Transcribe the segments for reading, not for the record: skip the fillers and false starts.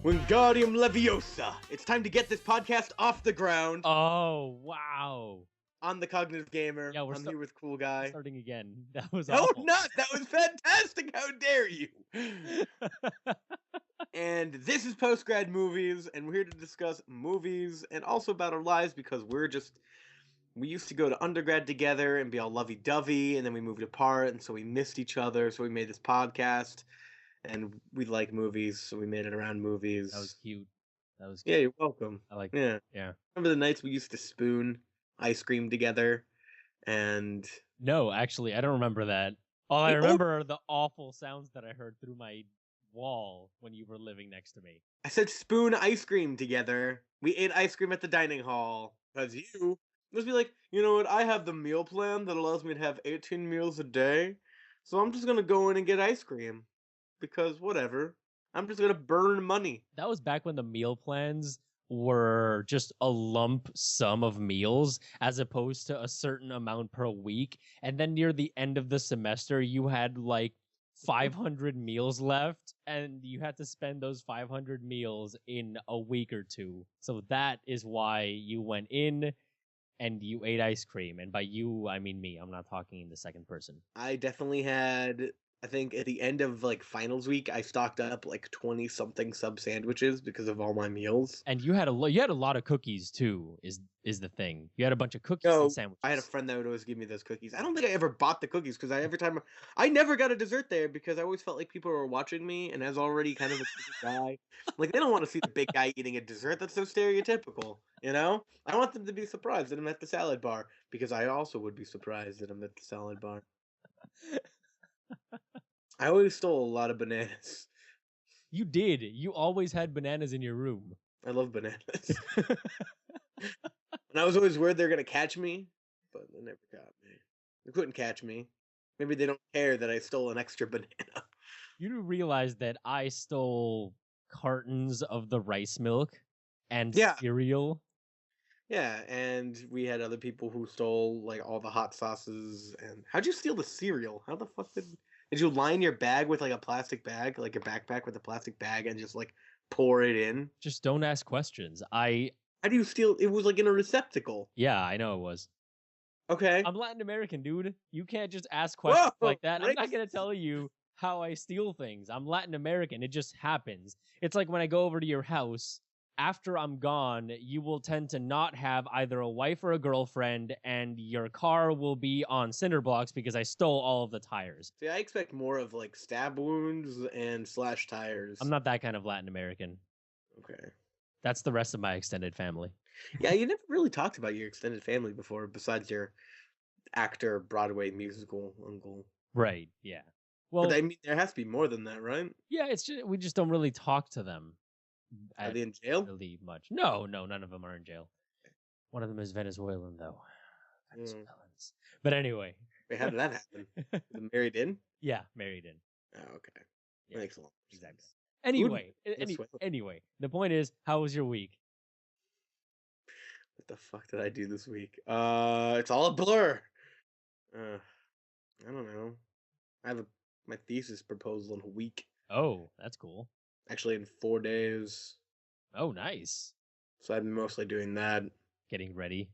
Wingardium Leviosa! It's time to get this podcast off the ground. Oh, wow. I'm the Cognitive Gamer. Yeah, I'm here with Cool Guy. Starting again. That was No, awful. not! That was fantastic! How dare you! And this is PostGrad Movies, and we're here to discuss movies and also about our lives because we used to go to undergrad together and be all lovey-dovey, and then we moved apart, and so we missed each other, so we made this podcast. And we like movies, so we made it around movies. That was cute. Yeah, you're welcome. I like Yeah. Yeah. Remember the nights we used to spoon ice cream together? And No, actually, I don't remember that. All I remember are the awful sounds that I heard through my wall when you were living next to me. I said spoon ice cream together. We ate ice cream at the dining hall. Because you must be like, you know what, I have the meal plan that allows me to have 18 meals a day. So I'm just going to go in and get ice cream. Because whatever. I'm just going to burn money. That was back when the meal plans were just a lump sum of meals as opposed to a certain amount per week. And then near the end of the semester, you had like 500 meals left and you had to spend those 500 meals in a week or two. So that is why you went in and you ate ice cream. And by you, I mean me. I'm not talking in the second person. I definitely had, I think at the end of like finals week, I stocked up like 20 something sub sandwiches because of all my meals. And you had a lot of cookies too. Is the thing? You had a bunch of cookies No, and sandwiches. I had a friend that would always give me those cookies. I don't think I ever bought the cookies because I never got a dessert there because I always felt like people were watching me, and as already kind of a big guy, like they don't want to see the big guy eating a dessert. That's so stereotypical, you know. I want them to be surprised that I'm at the salad bar because I also would be surprised that I'm at the salad bar. I always stole a lot of bananas. You did. You always had bananas in your room. I love bananas. And I was always worried they were going to catch me, but they never got me. They couldn't catch me. Maybe they don't care that I stole an extra banana. You do realize that I stole cartons of the rice milk and cereal? Yeah, and we had other people who stole like all the hot sauces. And how'd you steal the cereal? How the fuck did you line your bag with like a plastic bag, like a backpack with a plastic bag, and just like pour it in? Just don't ask questions. How do you steal? It was like in a receptacle. Yeah, I know it was. Okay. I'm Latin American, dude. You can't just ask questions like that. Racist. I'm not going to tell you how I steal things. I'm Latin American. It just happens. It's like when I go over to your house, after I'm gone, you will tend to not have either a wife or a girlfriend, and your car will be on cinder blocks because I stole all of the tires. See, I expect more of like stab wounds and slash tires. I'm not that kind of Latin American. Okay. That's the rest of my extended family. Yeah, you never really talked about your extended family before, besides your actor Broadway musical uncle. Right, yeah. Well, but I mean, there has to be more than that, right? Yeah, it's just we just don't really talk to them. Are they in jail? Really much. No, none of them are in jail. One of them is Venezuelan, though. Venezuelans. But anyway. Wait, how did that happen? Married in? Yeah, married in. Oh, okay. Yeah, makes a lot of sense. Sense. Anyway, the point is, how was your week? What the fuck did I do this week? It's all a blur. I don't know. I have my thesis proposal in a week. Oh, that's cool. Actually, in 4 days. Oh, nice. So I've been mostly doing that. Getting ready.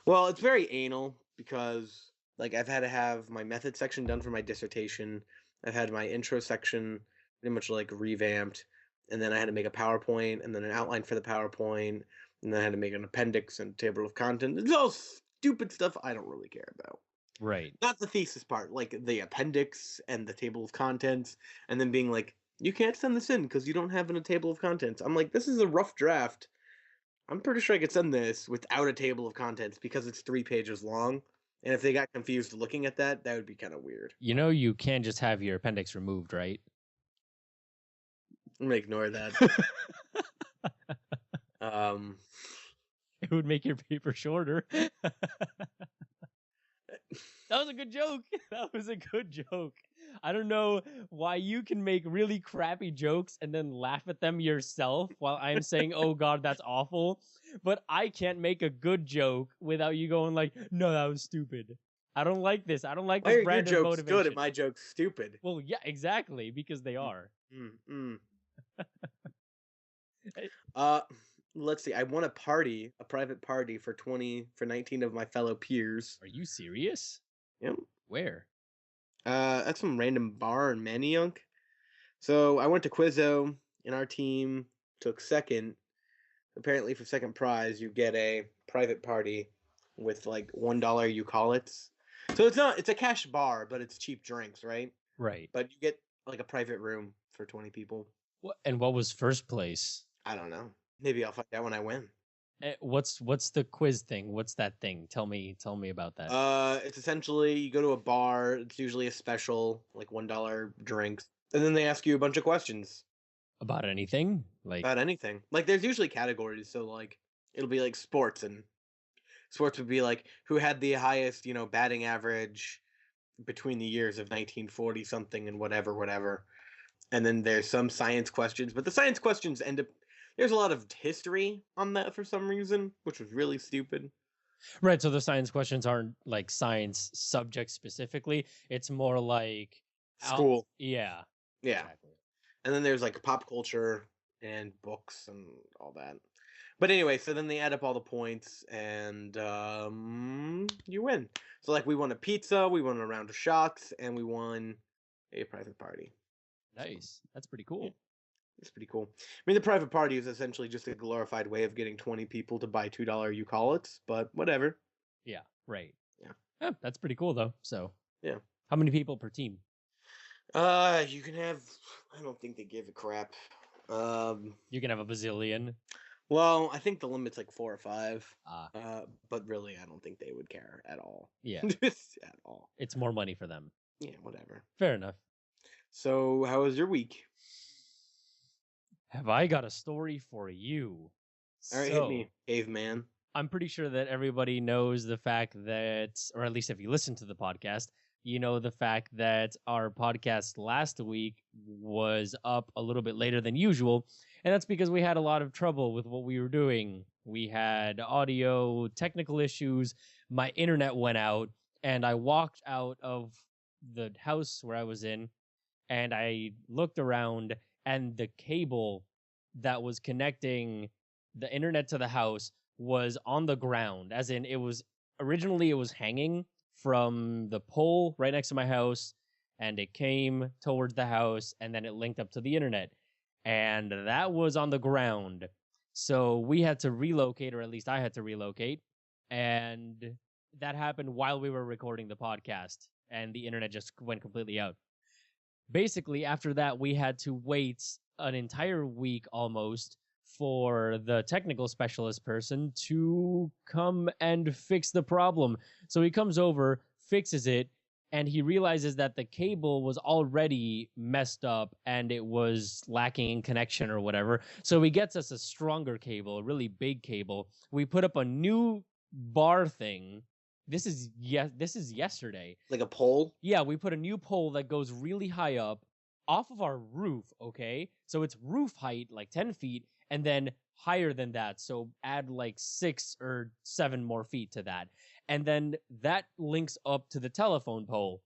Well, it's very anal because, like, I've had to have my method section done for my dissertation. I've had my intro section pretty much, like, revamped. And then I had to make a PowerPoint, and then an outline for the PowerPoint. And then I had to make an appendix and table of contents. It's all stupid stuff I don't really care about. Right. Not the thesis part, like the appendix and the table of contents, and then being like, you can't send this in because you don't have a table of contents. I'm like, this is a rough draft. I'm pretty sure I could send this without a table of contents because it's 3 pages long. And if they got confused looking at that, that would be kind of weird. You know, you can't just have your appendix removed, right? I'm going to ignore that. It would make your paper shorter. That was a good joke. That was a good joke. I don't know why you can make really crappy jokes and then laugh at them yourself while I'm saying, oh God, that's awful. But I can't make a good joke without you going like, no, that was stupid. I don't like this. I don't like this brand of motivation. Your joke's good and my joke's stupid. Well, yeah, exactly, because they are. Uh, let's see. I won a private party for 19 of my fellow peers. Are you serious? Yep. Where? That's some random bar in Manayunk. So I went to Quizzo, and our team took second. Apparently, for second prize, you get a private party with like $1 you call it. So it's a cash bar, but it's cheap drinks, right? Right. But you get like a private room for 20 people. What was first place? I don't know. Maybe I'll find out when I win. What's the quiz thing? What's that thing? Tell me about that. It's essentially you go to a bar. It's usually a special, like $1 drinks, and then they ask you a bunch of questions About anything? Like about anything. Like there's usually categories, so like it'll be like sports, and sports would be like who had the highest, batting average between the years of 1940 something and whatever. And then there's some science questions, but the science questions end up there's a lot of history on that for some reason, which was really stupid. right, so the science questions aren't like science subject specifically. It's more like School. Yeah. Yeah. Exactly. And then there's like pop culture and books and all that. But anyway, so then they add up all the points and you win. So like we won a pizza, we won a round of shots, and we won a private party. Nice. That's pretty cool. Yeah. It's pretty cool. I mean, the private party is essentially just a glorified way of getting 20 people to buy $2 you call it, but whatever. Yeah, right. Yeah. That's pretty cool though. So yeah. How many people per team? You can have I don't think they give a crap. You can have a bazillion. Well, I think the limit's like 4 or 5. Ah. But really I don't think they would care at all. Yeah. At all. It's more money for them. Yeah, whatever. Fair enough. So, how was your week? Have I got a story for you? All right, hit me, caveman. I'm pretty sure that everybody knows the fact that, or at least if you listen to the podcast, you know the fact that our podcast last week was up a little bit later than usual. And that's because we had a lot of trouble with what we were doing. We had audio technical issues. My internet went out, and I walked out of the house where I was in, and I looked around, and the cable that was connecting the internet to the house was on the ground, as in it was hanging from the pole right next to my house, and it came towards the house, and then it linked up to the internet, and that was on the ground. So we had to relocate, or at least I had to relocate, and that happened while we were recording the podcast, and the internet just went completely out. Basically, after that, we had to wait an entire week almost for the technical specialist person to come and fix the problem. So he comes over, fixes it, and he realizes that the cable was already messed up and it was lacking in connection or whatever. So he gets us a stronger cable, a really big cable. We put up a new bar thing. This is yesterday. Like a pole? Yeah, we put a new pole that goes really high up off of our roof, okay? So it's roof height, like 10 feet, and then higher than that. So add like 6 or 7 more feet to that. And then that links up to the telephone pole.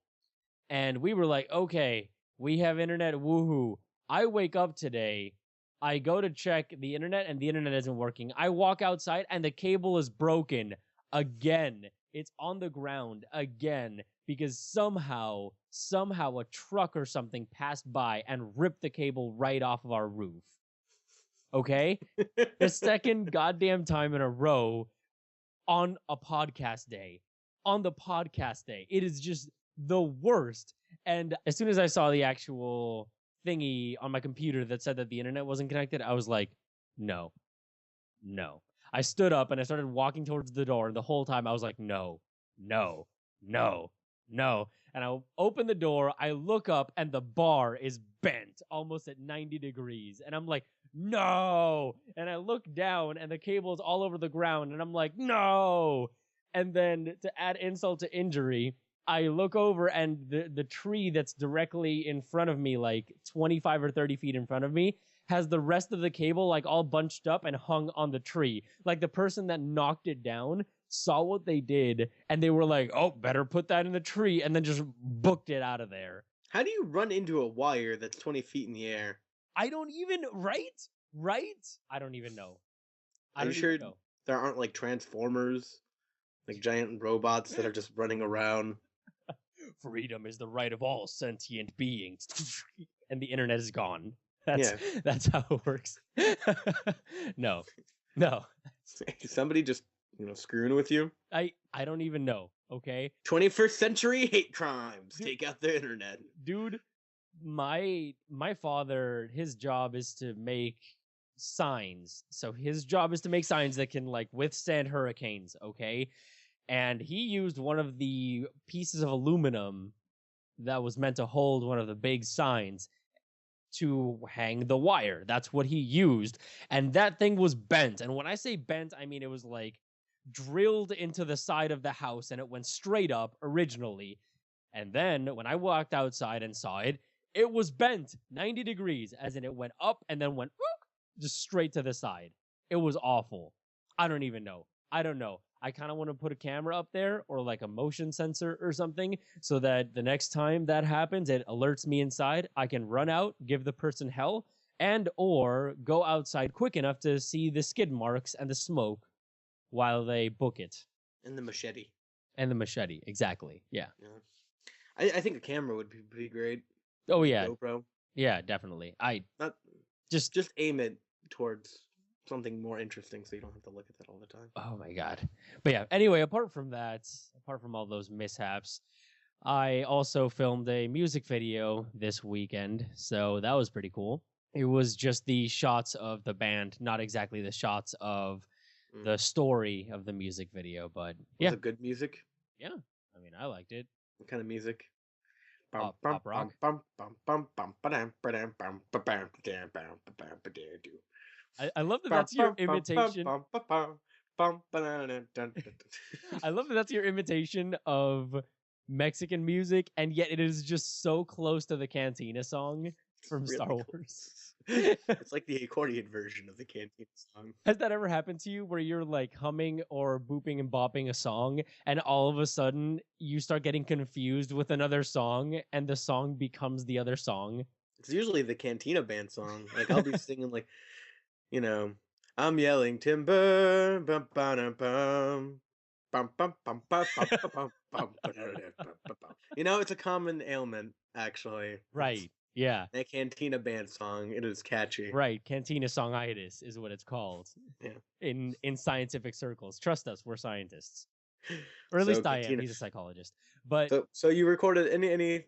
And we were like, okay, we have internet, woohoo. I wake up today, I go to check the internet, and the internet isn't working. I walk outside, and the cable is broken again. It's on the ground again because somehow a truck or something passed by and ripped the cable right off of our roof. Okay? The second goddamn time in a row on a podcast day. On the podcast day. It is just the worst. And as soon as I saw the actual thingy on my computer that said that the internet wasn't connected, I was like, no. I stood up and I started walking towards the door, and the whole time I was like, no. And I open the door, I look up, and the bar is bent almost at 90 degrees. And I'm like, no. And I look down, and the cable is all over the ground, and I'm like, no. And then to add insult to injury, I look over, and the tree that's directly in front of me, like 25 or 30 feet in front of me, has the rest of the cable like all bunched up and hung on the tree. Like the person that knocked it down saw what they did, and they were like, oh, better put that in the tree, and then just booked it out of there. How do you run into a wire that's 20 feet in the air? I don't even, right? Right? I don't even know. I Are you don't sure even know. there aren't like Transformers, like giant robots that are just running around? Freedom is the right of all sentient beings. And the internet is gone. Yeah. That's how it works. No. No. Somebody just, screwing with you? I don't even know, okay? 21st century hate crimes. Dude. Take out the internet. Dude, my father, his job is to make signs. So his job is to make signs that can like withstand hurricanes, okay? And he used one of the pieces of aluminum that was meant to hold one of the big signs to hang the wire. That's what he used. And that thing was bent. And when I say bent, I mean it was like drilled into the side of the house and it went straight up originally. And then when I walked outside and saw it, it was bent 90 degrees, as in it went up and then went just straight to the side. It was awful. I don't even know. I don't know. I kind of want to put a camera up there or like a motion sensor or something so that the next time that happens, it alerts me inside. I can run out, give the person hell, and or go outside quick enough to see the skid marks and the smoke while they book it. And the machete. And the machete, exactly. Yeah. I think a camera would be pretty great. Oh yeah. GoPro. Yeah, definitely. Not just aim it towards something more interesting so you don't have to look at that all the time. Oh my god. But yeah, anyway, apart from all those mishaps, I also filmed a music video this weekend, so that was pretty cool. It was just the shots of the band, not exactly the shots of the story of the music video, but yeah. Was it good music? Yeah. I mean, I liked it. What kind of music? Pop rock. I love that that's your imitation. I love that that's your imitation of Mexican music, and yet it is just so close to the Cantina song from Star Wars. It's like the accordion version of the Cantina song. Has that ever happened to you where you're like humming or booping and bopping a song, and all of a sudden you start getting confused with another song, and the song becomes the other song? It's usually the Cantina band song. Like I'll be singing like, I'm yelling timber, bum bum bum bum bum bum bum bum bum. It's a common ailment actually. Right. Yeah. That Cantina band song, it is catchy. Right. Cantina songitis is what it's called. Yeah. In scientific circles. Trust us, we're scientists. Or at least I am. He's a psychologist. But so you recorded any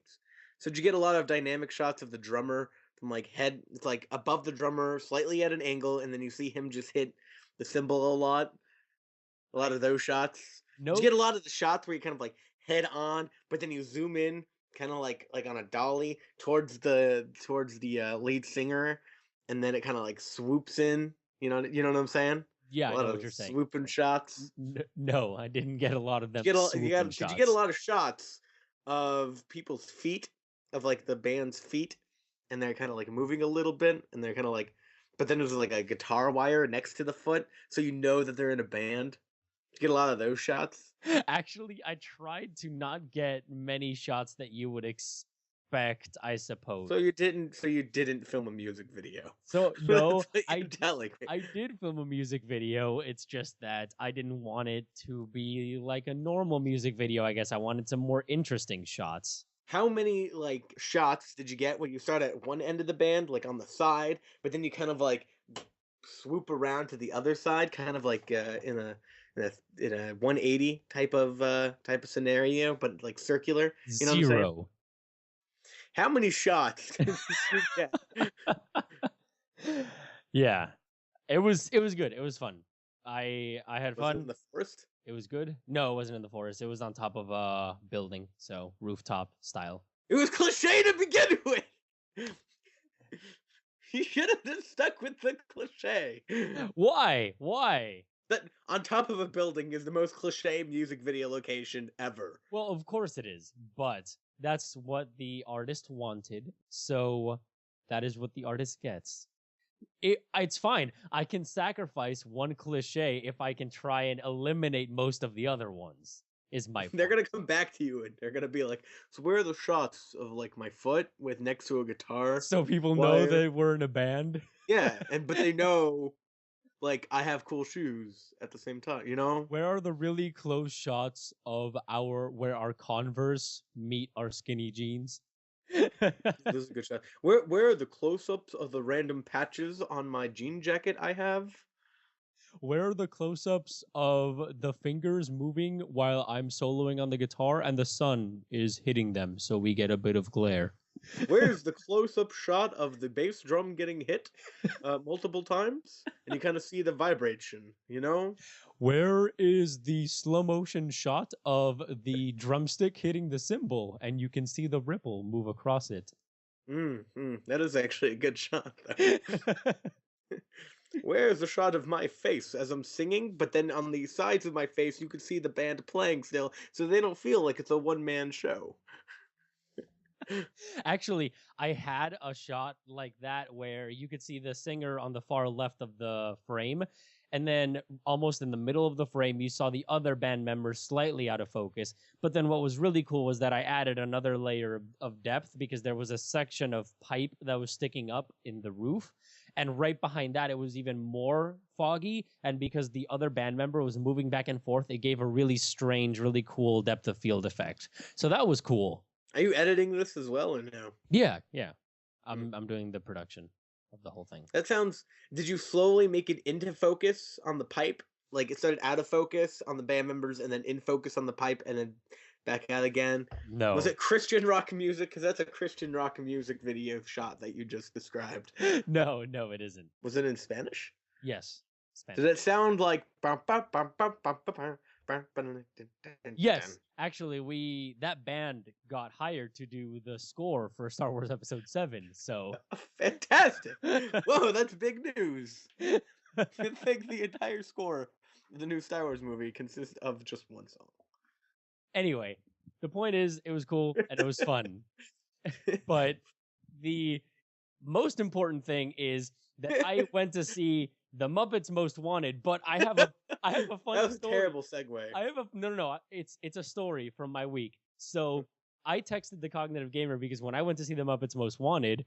so did you get a lot of dynamic shots of the drummer from like head, it's like above the drummer, slightly at an angle, and then you see him just hit the cymbal a lot? A lot of those shots? No. Did you get a lot of the shots where you kind of like head on, but then you zoom in kind of like on a dolly towards the lead singer, and then it kind of like swoops in, you know what I'm saying? Yeah, I know what you're saying. Swooping shots. No, I didn't get a lot of them. Did you get a lot of shots of people's feet, of like the band's feet, and they're kind of like moving a little bit, and they're kind of like, but then there's like a guitar wire next to the foot, so you know that they're in a band? Did you get a lot of those shots? Actually, I tried to not get many shots that you would expect, I suppose. So you didn't film a music video. So no, I did film a music video. It's just that I didn't want it to be like a normal music video. I guess I wanted some more interesting shots. How many like shots did you get when you start at one end of the band, like on the side, but then you kind of like swoop around to the other side, kind of like in a 180 type of scenario, but like circular? You know 0. what I'm saying? How many shots did you get? Yeah, it was good. It was fun. I had fun. Was it in the forest? It was good. No, it wasn't in the forest. It was on top of a building, so rooftop style. It was cliche to begin with. You should have been stuck with the cliche. Why? That on top of a building is the most cliche music video location ever. Well, of course it is, but that's what the artist wanted, so that is what the artist gets. It's fine. I can sacrifice one cliche if I can try and eliminate most of the other ones. is my They're point. gonna come back to you and they're gonna be like, "So where are the shots of like my foot with next to a guitar So people know wire?" they were in a band. Yeah, but they know like I have cool shoes at the same time, you know? Where are the really close shots of where our Converse meet our skinny jeans? This is a good shot. Where are the close-ups of the random patches on my jean jacket I have? Where are the close-ups of the fingers moving while I'm soloing on the guitar and the sun is hitting them so we get a bit of glare? Where's the close-up shot of the bass drum getting hit multiple times? And you kind of see the vibration, you know? Where is the slow motion shot of the drumstick hitting the cymbal and you can see the ripple move across it? That is actually a good shot, though. Where's the shot of my face as I'm singing? But then on the sides of my face, you can see the band playing still, so they don't feel like it's a one-man show. Actually, I had a shot like that where you could see the singer on the far left of the frame, and then almost in the middle of the frame, you saw the other band members slightly out of focus. But then what was really cool was that I added another layer of depth because there was a section of pipe that was sticking up in the roof. And right behind that, it was even more foggy. And because the other band member was moving back and forth, it gave a really strange, really cool depth of field effect. So that was cool. Are you editing this as well or no? Yeah. I'm doing the production of the whole thing. That sounds. Did you slowly make it into focus on the pipe? Like it started out of focus on the band members and then in focus on the pipe and then back out again? No. Was it Christian rock music? Because that's a Christian rock music video shot that you just described. No, it isn't. Was it in Spanish? Yes. Spanish. Does it sound like? Yes, actually, that band got hired to do the score for Star Wars Episode 7. So Fantastic! Whoa, that's big news. You'd think the entire score of the new Star Wars movie consists of just one song. Anyway, the point is, it was cool and it was fun. But the most important thing is that I went to see The Muppets Most Wanted, but I have a fun That was story. a terrible segue. I have a no. It's a story from my week. So I texted the Cognitive Gamer because when I went to see The Muppets Most Wanted,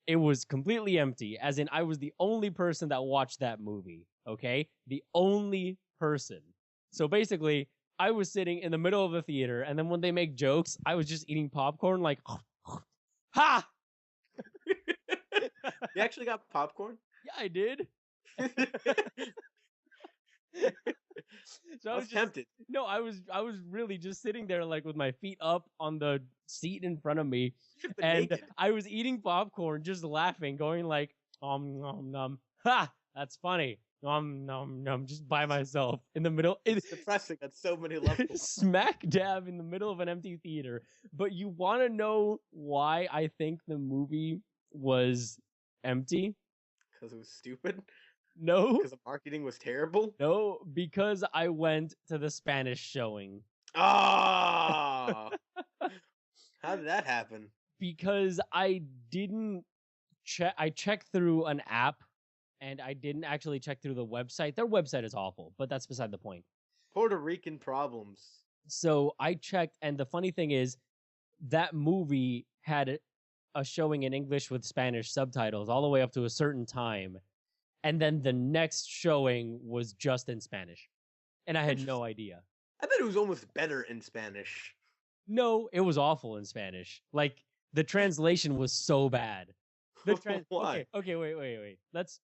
it was completely empty. As in, I was the only person that watched that movie. Okay, the only person. So basically, I was sitting in the middle of the theater, and then when they make jokes, I was just eating popcorn, like, ha! You actually got popcorn? Yeah, I did. So I was tempted. No, I was really just sitting there like with my feet up on the seat in front of me, and naked. I was eating popcorn, just laughing, going like nom nom. Ha! That's funny. Nom nom nom. Just by myself in the middle. It's depressing at so many levels. Smack dab in the middle of an empty theater. But you want to know why I think the movie was empty? Because it was stupid? No. Because the marketing was terrible? No, because I went to the Spanish showing. Oh! How did that happen? Because I didn't check. I checked through an app, and I didn't actually check through the website. Their website is awful, but that's beside the point. Puerto Rican problems. So I checked, and the funny thing is, that movie had a showing in English with Spanish subtitles all the way up to a certain time. And then the next showing was just in Spanish. And I had no idea. I bet it was almost better in Spanish. No, it was awful in Spanish. Like, the translation was so bad. Why? Okay, wait. Let's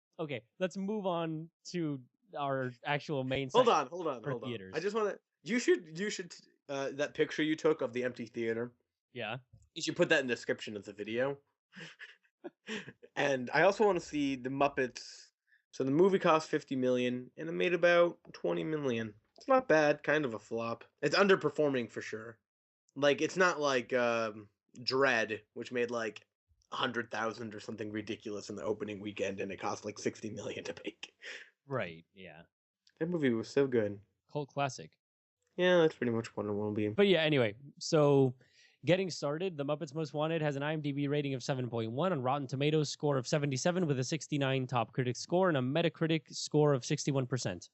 move on to our actual main Hold section on. theaters. I just want to. You should. That picture you took of the empty theater. Yeah. You should put that in the description of the video. And I also want to see the Muppets. So the movie cost $50 million, and it made about $20 million. It's not bad. Kind of a flop. It's underperforming for sure. Like it's not like Dread, which made like 100,000 or something ridiculous in the opening weekend, and it cost like $60 million to make. Right, yeah. That movie was so good. Cult classic. Yeah, that's pretty much what it will be. But yeah, anyway, so getting started, The Muppets Most Wanted has an IMDb rating of 7.1, on Rotten Tomatoes score of 77 with a 69 top critic score and a Metacritic score of 61%.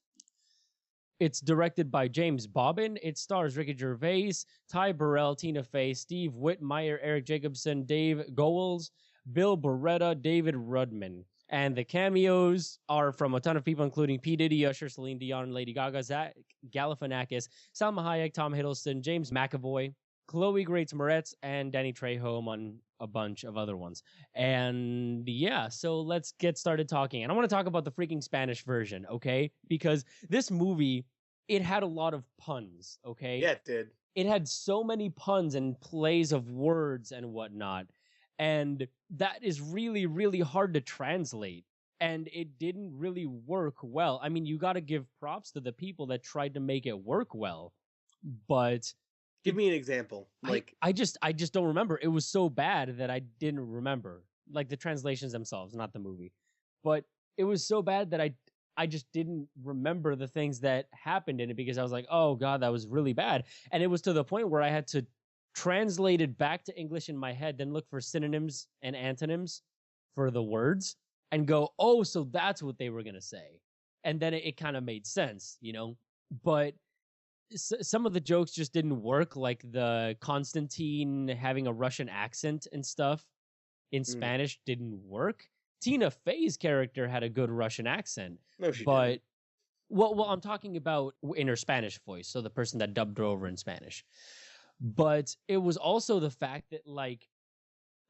It's directed by James Bobbin. It stars Ricky Gervais, Ty Burrell, Tina Fey, Steve Whitmire, Eric Jacobson, Dave Goels, Bill Beretta, David Rudman. And the cameos are from a ton of people, including P. Diddy, Usher, Celine Dion, Lady Gaga, Zach Galifianakis, Salma Hayek, Tom Hiddleston, James McAvoy, Chloe Grace Moretz, and Danny Trejo, among a bunch of other ones. And yeah, so let's get started talking. And I want to talk about the freaking Spanish version, okay? Because this movie, it had a lot of puns, okay? Yeah, it did. It had so many puns and plays of words and whatnot. And that is really, really hard to translate. And it didn't really work well. I mean, you got to give props to the people that tried to make it work well. But give me an example. I just don't remember. It was so bad that I didn't remember. Like the translations themselves, not the movie. But it was so bad that I just didn't remember the things that happened in it because I was like, oh God, that was really bad. And it was to the point where I had to translate it back to English in my head, then look for synonyms and antonyms for the words and go, oh, so that's what they were going to say. And then it kind of made sense, you know? But some of the jokes just didn't work, like the Constantine having a Russian accent and stuff in Spanish didn't work. Tina Fey's character had a good Russian accent. No, she but didn't. Well, I'm talking about in her Spanish voice, so the person that dubbed her over in Spanish. But it was also the fact that, like,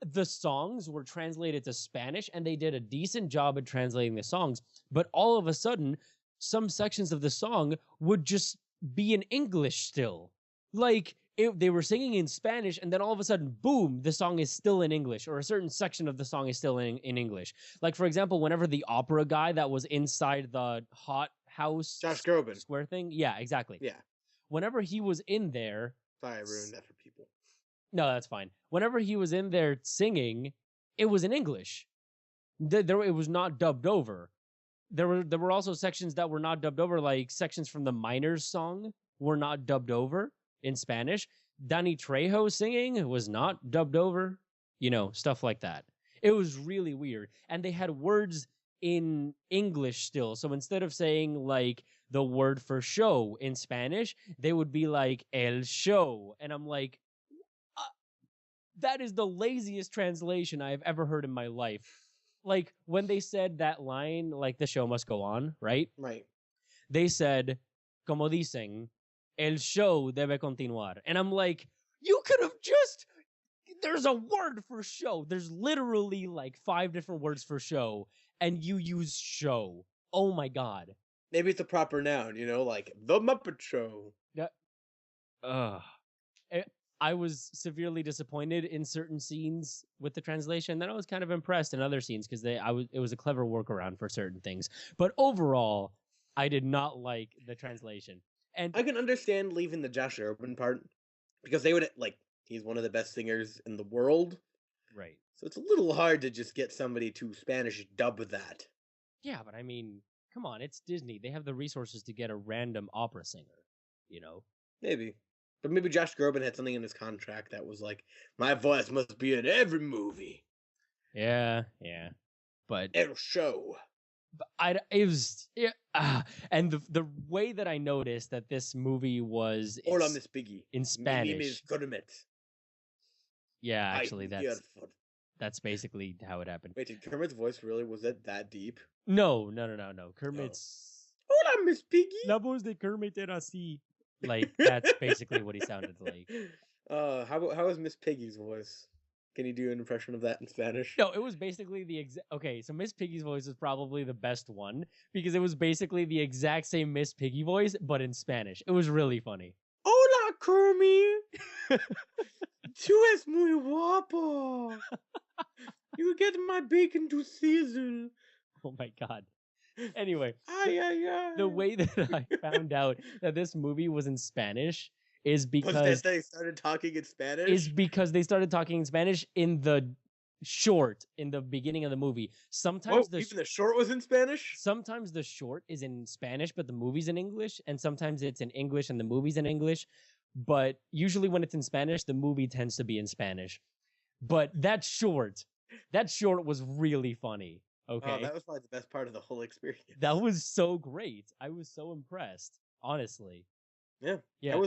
the songs were translated to Spanish, and they did a decent job at translating the songs. But all of a sudden, some sections of the song would just be in English still. Like, they were singing in Spanish, and then all of a sudden, boom, the song is still in English, or a certain section of the song is still in English. Like, for example, whenever the opera guy that was inside the hot house Josh Groban square thing, yeah, exactly. Yeah. Whenever he was in there, sorry, I ruined that for people. No, that's fine. Whenever he was in there singing, it was in English. It was not dubbed over. There were also sections that were not dubbed over, like sections from the Miners song were not dubbed over in Spanish. Danny Trejo singing was not dubbed over. You know, stuff like that. It was really weird. And they had words in English still. So instead of saying like the word for show in Spanish, they would be like el show. And I'm like, that is the laziest translation I've ever heard in my life. Like, when they said that line, like, the show must go on, right? Right. They said, como dicen, el show debe continuar. And I'm like, you could have just... There's a word for show. There's literally, like, 5 different words for show, and you use show. Oh, my God. Maybe it's a proper noun, you know, like, the Muppet Show. Yeah. I was severely disappointed in certain scenes with the translation. Then I was kind of impressed in other scenes because it was a clever workaround for certain things. But overall, I did not like the translation. And I can understand leaving the Josh Groban part because they would he's one of the best singers in the world. Right. So it's a little hard to just get somebody to Spanish dub that. Yeah, but I mean, come on, it's Disney. They have the resources to get a random opera singer, you know? Maybe. But maybe Josh Groban had something in his contract that was like, my voice must be in every movie. Yeah. But El show. But and the way that I noticed that this movie was Hola, Miss Piggy. In Spanish. Yeah, actually, that's basically how it happened. Wait, did Kermit's voice really, was it that deep? No. Kermit's... Hola, Miss Piggy. La voz de Kermit era así. Like, that's basically what he sounded like. How is Miss Piggy's voice? Can you do an impression of that in Spanish? No, it was basically the exact... Okay, so Miss Piggy's voice is probably the best one, because it was basically the exact same Miss Piggy voice, but in Spanish. It was really funny. Hola, Kermit! Tú es muy guapo! You get my bacon to Cesar! Oh my God. Anyway, the way that I found out that this movie was in Spanish is because they started talking in Spanish. Is because they started talking in Spanish in the short in the beginning of the movie. Sometimes even the short was in Spanish. Sometimes the short is in Spanish, but the movie's in English, and sometimes it's in English and the movie's in English. But usually, when it's in Spanish, the movie tends to be in Spanish. But that short was really funny. Okay. Oh, that was probably the best part of the whole experience. That was so great. I was so impressed. honestly. Yeah. Yeah.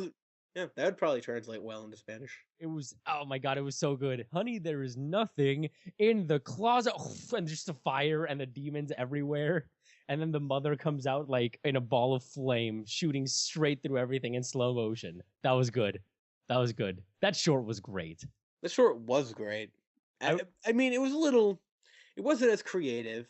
That would probably translate well into Spanish. It was, oh my god, it was so good. Honey, there is nothing in the closet. And just a fire and the demons everywhere. And then the mother comes out like in a ball of flame, shooting straight through everything in slow motion. That was good. That was good. That short was great. The short was great. I mean, it wasn't as creative,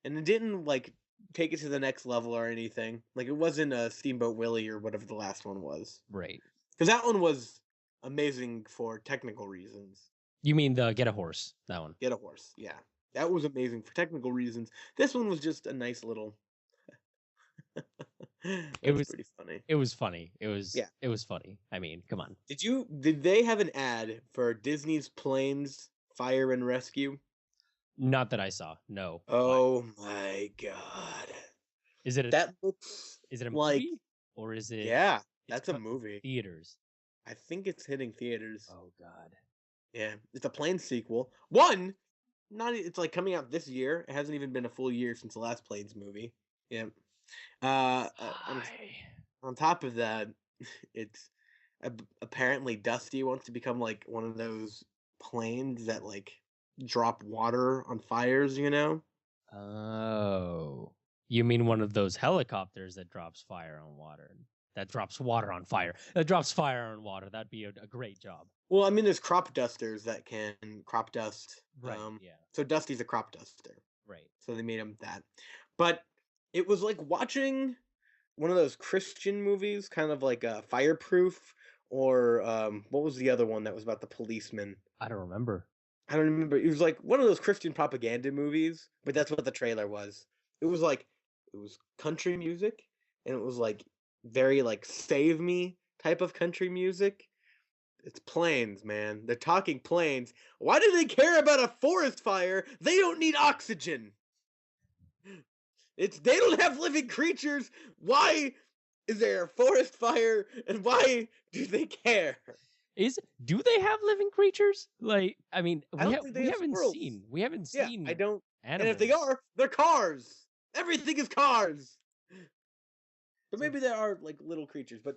and it didn't like take it to the next level or anything. Like it wasn't a Steamboat Willie or whatever the last one was. Right. Because that one was amazing for technical reasons. You mean the Get a Horse? That one. Get a Horse, yeah. That was amazing for technical reasons. This one was just a nice little. It was pretty funny. It was funny. It was funny. I mean, come on. Did they have an ad for Disney's Planes Fire and Rescue? Not that I saw. No. Oh my god. Is it that looks is it a like movie? Or is it Yeah, that's a movie. Theaters. I think it's hitting theaters. Oh god. Yeah, it's a Planes sequel. It's like coming out this year. It hasn't even been a full year since the last Planes movie. Yeah. On top of that, it's apparently Dusty wants to become like one of those planes that like drop water on fires, you know? Oh. You mean one of those helicopters that drops fire on water? That drops water on fire. That drops fire on water. That'd be a great job. Well, I mean, there's crop dusters that can crop dust. Right, yeah. So Dusty's a crop duster. Right. So they made him that. But it was like watching one of those Christian movies, kind of like Fireproof, or what was the other one that was about the policeman? I don't remember. I don't remember. It was like one of those Christian propaganda movies, but that's what the trailer was. It was country music, and it was like very like save me type of country music. It's planes, man. They're talking planes. Why do they care about a forest fire? They don't need oxygen. They don't have living creatures. Why is there a forest fire, and why do they care? Do they have living creatures? Like, I mean, we haven't squirrels. seen. Yeah, I don't. Animals. And if they are, they're cars. Everything is cars. But maybe there are like little creatures. But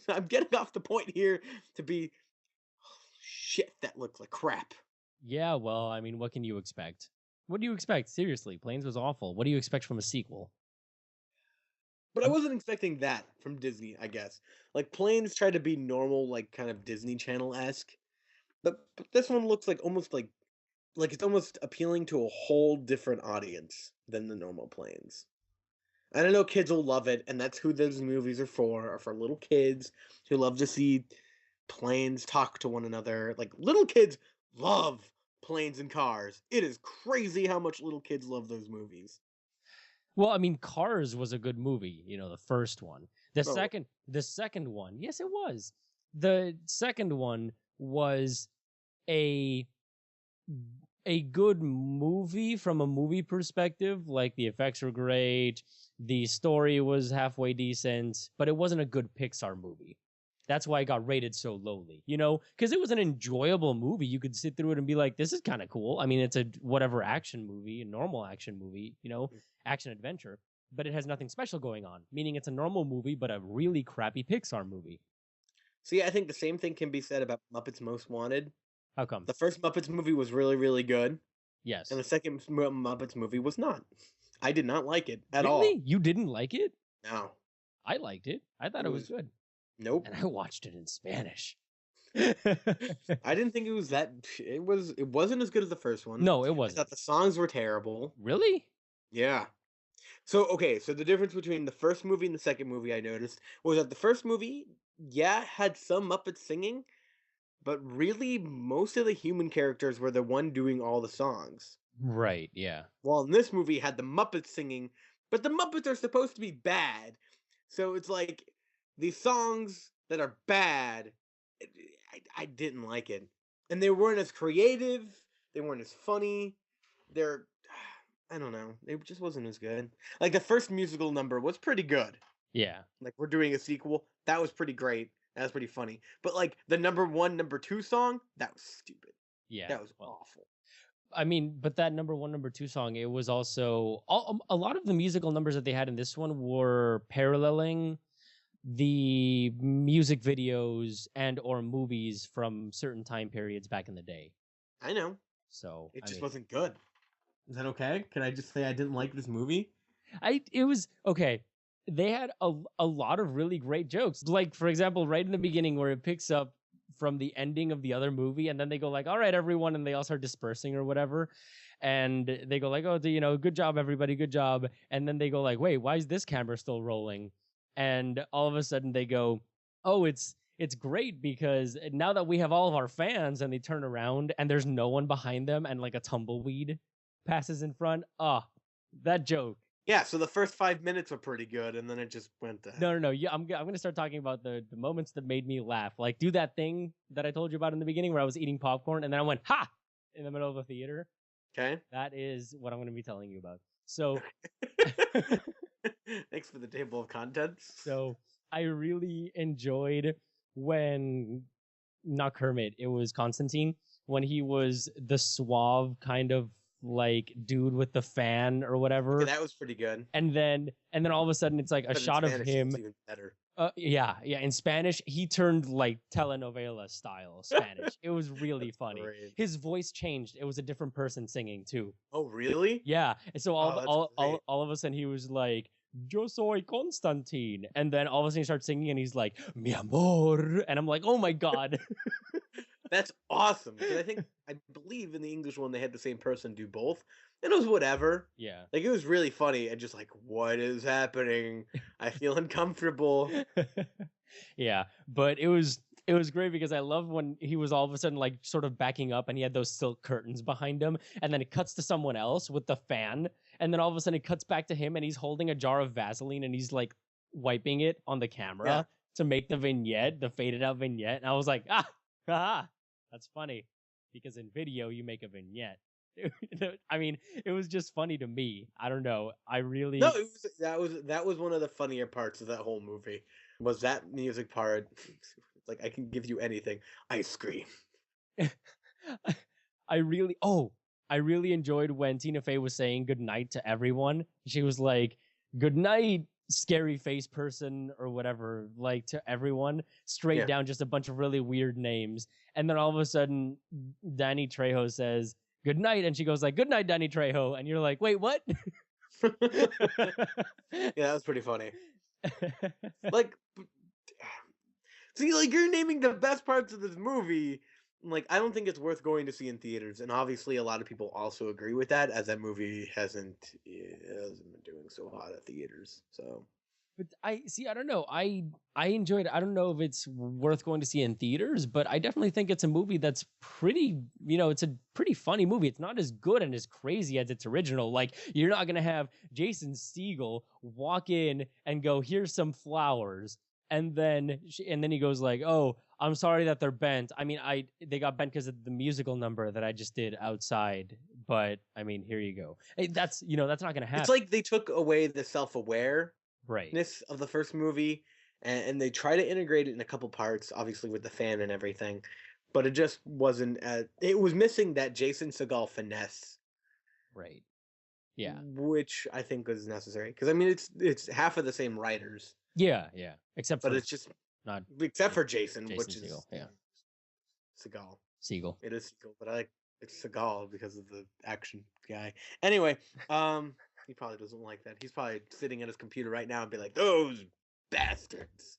I'm getting off the point here to be. Oh, shit, that looks like crap. Yeah, well, I mean, what can you expect? What do you expect? Seriously, Planes was awful. What do you expect from a sequel? But I wasn't expecting that from Disney, I guess. Like, Planes tried to be normal, like, kind of Disney Channel-esque. But this one looks like almost like it's almost appealing to a whole different audience than the normal Planes. And I know kids will love it, and that's who those movies are for little kids who love to see planes talk to one another. Like, little kids love planes and cars. It is crazy how much little kids love those movies. Well, I mean, Cars was a good movie, the first one. The second one, yes, it was. The second one was a good movie from a movie perspective. Like, the effects were great, the story was halfway decent, but it wasn't a good Pixar movie. That's why it got rated so lowly, because it was an enjoyable movie. You could sit through it and be like, this is kind of cool. I mean, it's a whatever action movie, a normal action movie, action adventure, but it has nothing special going on, meaning it's a normal movie, but a really crappy Pixar movie. See, I think the same thing can be said about Muppets Most Wanted. How come? The first Muppets movie was really, really good. Yes. And the second Muppets movie was not. I did not like it at all. Really? You didn't like it? No. I liked it. I thought it was good. Nope. And I watched it in Spanish. I didn't think it was that. It wasn't as good as the first one. No, it wasn't. I thought the songs were terrible. Really? Yeah. So the difference between the first movie and the second movie I noticed was that the first movie, had some Muppets singing, but really most of the human characters were the one doing all the songs. Right, yeah. Well, in this movie, it had the Muppets singing, but the Muppets are supposed to be bad. So it's like, these songs that are bad, I didn't like it. And they weren't as creative, they weren't as funny, I don't know, it just wasn't as good. Like, the first musical number was pretty good. Yeah. Like, we're doing a sequel, that was pretty great, that was pretty funny. But, like, the number 1, number 2 song, that was stupid. Yeah. That was awful. I mean, but that number 1, number 2 song, it was also... a lot of the musical numbers that they had in this one were paralleling the music videos and or movies from certain time periods back in the day. I know. So It just wasn't good. Is that okay? Can I just say I didn't like this movie? It was okay. They had a lot of really great jokes. Like, for example, right in the beginning where it picks up from the ending of the other movie, and then they go like, all right, everyone, and they all start dispersing or whatever. And they go like, oh, good job, everybody, good job. And then they go like, wait, why is this camera still rolling? And all of a sudden they go, oh, it's great because now that we have all of our fans, and they turn around and there's no one behind them, and like a tumbleweed passes in front. That joke. Yeah, so the first 5 minutes are pretty good, and then it just went to No. Yeah, I'm gonna start talking about the moments that made me laugh. Like, do that thing that I told you about in the beginning, where I was eating popcorn and then I went ha in the middle of the theater. Okay. That is what I'm gonna be telling you about. So, thanks for the table of contents. So I really enjoyed when not Kermit, it was Constantine, when he was the suave kind of like dude with the fan or whatever. Yeah, that was pretty good. And then all of a sudden it's like a shot of him. Even better. Yeah. In Spanish, he turned like telenovela style Spanish. It was really funny. Great. His voice changed. It was a different person singing too. Oh, really? Yeah. And so all of a sudden he was like, Yo soy Constantine. And then all of a sudden he starts singing and he's like, Mi amor. And I'm like, oh my God. That's awesome. Because I believe in the English one they had the same person do both. And it was whatever. Yeah. Like, it was really funny and just like, what is happening? I feel uncomfortable. Yeah. But it was great because I loved when he was all of a sudden like sort of backing up and he had those silk curtains behind him. And then it cuts to someone else with the fan. And then all of a sudden it cuts back to him and he's holding a jar of Vaseline and he's like wiping it on the camera to make the vignette, the faded out vignette. And I was like, that's funny. Because in video you make a vignette. I mean, it was just funny to me. I don't know. That was one of the funnier parts of that whole movie. Was that music part. Like, I can give you anything. Ice cream. I really enjoyed when Tina Fey was saying goodnight to everyone. She was like, good night, scary face person or whatever, like to everyone, straight down, just a bunch of really weird names. And then all of a sudden, Danny Trejo says, good night. And she goes like, good night, Danny Trejo. And you're like, wait, what? Yeah, that was pretty funny. Like, see, like, you're naming the best parts of this movie. Like, I don't think it's worth going to see in theaters, and obviously a lot of people also agree with that, as that movie hasn't been doing so hot at theaters. So, but I don't know. I enjoyed it. I don't know if it's worth going to see in theaters, but I definitely think it's a movie that's pretty, it's a pretty funny movie. It's not as good and as crazy as its original. Like, you're not going to have Jason Segel walk in and go, here's some flowers. And then he goes like, oh, I'm sorry that they're bent. I mean, they got bent because of the musical number that I just did outside. But I mean, here you go. That's not going to happen. It's like they took away the self-aware rightness of the first movie, and they try to integrate it in a couple parts, obviously with the fan and everything, but it just wasn't. It was missing that Jason Segel finesse, right? Yeah, which I think was necessary because I mean it's half of the same writers. Yeah, except for it's just not except for Jason which Segel, is Segel. It is Segel, but I like it's Seagal because of the action guy. Anyway, he probably doesn't like that. He's probably sitting at his computer right now and be like, those bastards.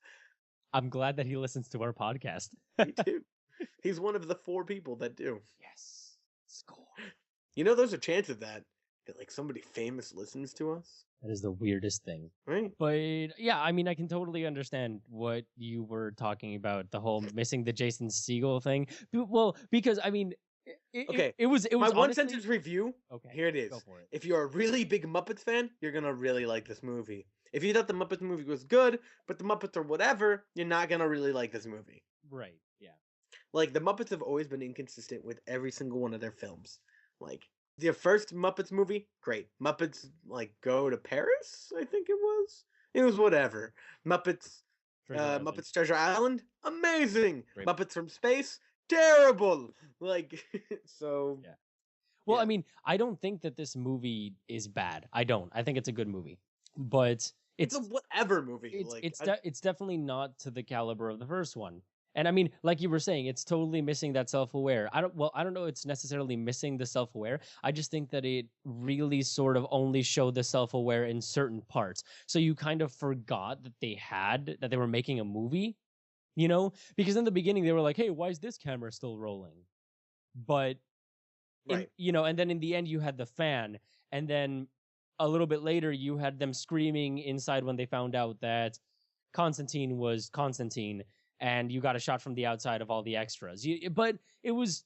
I'm glad that he listens to our podcast. Me too. He's one of the 4 people that do. Yes. Score. There's a chance of that like somebody famous listens to us. That is the weirdest thing. Right. But yeah, I mean, I can totally understand what you were talking about, the whole missing the Jason Segel thing. Well, because I mean, it was my honestly... one sentence review. Okay. Here it is. Go for it. If you're a really big Muppets fan, you're going to really like this movie. If you thought the Muppets movie was good, but the Muppets are whatever, you're not going to really like this movie. Right. Yeah. Like, the Muppets have always been inconsistent with every single one of their films. Like, the first Muppets movie, great. Muppets, like, Go to Paris, I think it was. It was whatever. Muppets Treasure Island, amazing. Great. Muppets from Space, terrible. Like, so... Yeah. Well, I mean, I don't think that this movie is bad. I don't. I think it's a good movie. But It's a whatever movie. It's definitely not to the caliber of the first one. And I mean, like you were saying, it's totally missing that self-aware. I don't know it's necessarily missing the self-aware. I just think that it really sort of only showed the self-aware in certain parts. So you kind of forgot that they were making a movie, you know? Because in the beginning they were like, "Hey, why is this camera still rolling?" But right. and then in the end you had the fan, and then a little bit later you had them screaming inside when they found out that Constantine was Constantine, and you got a shot from the outside of all the extras. But it was,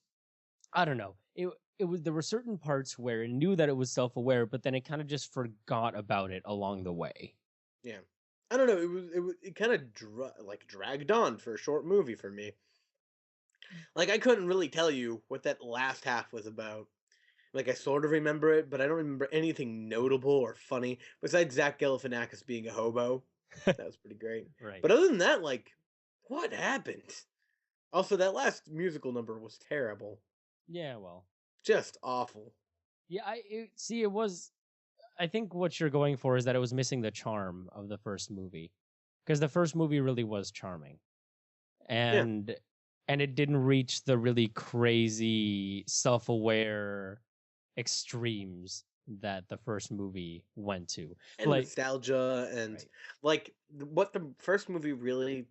I don't know. It was, there were certain parts where it knew that it was self-aware, but then it kind of just forgot about it along the way. Yeah. I don't know. It kind of dragged on for a short movie for me. Like, I couldn't really tell you what that last half was about. Like, I sort of remember it, but I don't remember anything notable or funny besides Zach Galifianakis being a hobo. That was pretty great. Right. But other than that, like, what happened? Also, that last musical number was terrible. Yeah, well. Just awful. Yeah, it was, I think what you're going for is that it was missing the charm of the first movie. Because the first movie really was charming. And it didn't reach the really crazy self-aware extremes that the first movie went to. And nostalgia and right. like what the first movie really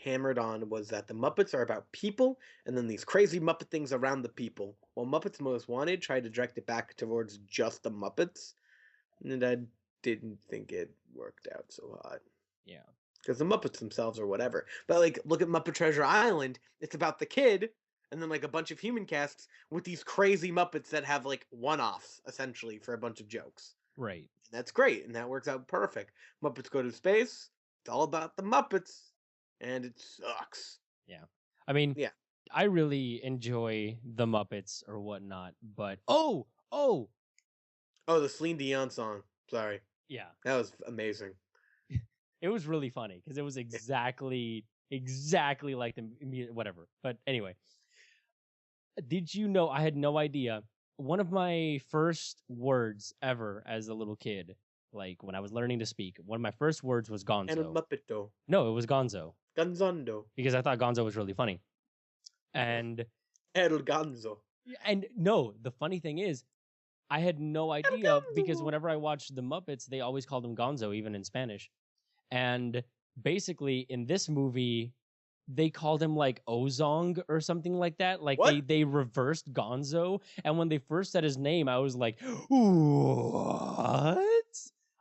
hammered on was that the Muppets are about people and then these crazy Muppet things around the people. While Muppets Most Wanted tried to direct it back towards just the Muppets, and I didn't think it worked out so hot. Yeah. Because the Muppets themselves are whatever. But like, look at Muppet Treasure Island. It's about the kid, and then like a bunch of human casts with these crazy Muppets that have like one-offs essentially for a bunch of jokes. Right. And that's great, and that works out perfect. Muppets Go to Space. It's all about the Muppets, and it sucks. Yeah. I mean, yeah. I really enjoy the Muppets or whatnot, but the Celine Dion song. Sorry. Yeah. That was amazing. It was really funny because it was exactly like the whatever. But anyway, did you know, I had no idea, one of my first words ever as a little kid, like when I was learning to speak, one of my first words was gonzo. And Muppetto. No, it was gonzo. Gonzondo. Because I thought gonzo was really funny. And El Gonzo. And no, the funny thing is, I had no idea because whenever I watched the Muppets, they always called him gonzo, even in Spanish. And basically, in this movie, they called him like Ozong or something like that. Like they reversed Gonzo. And when they first said his name, I was like, what?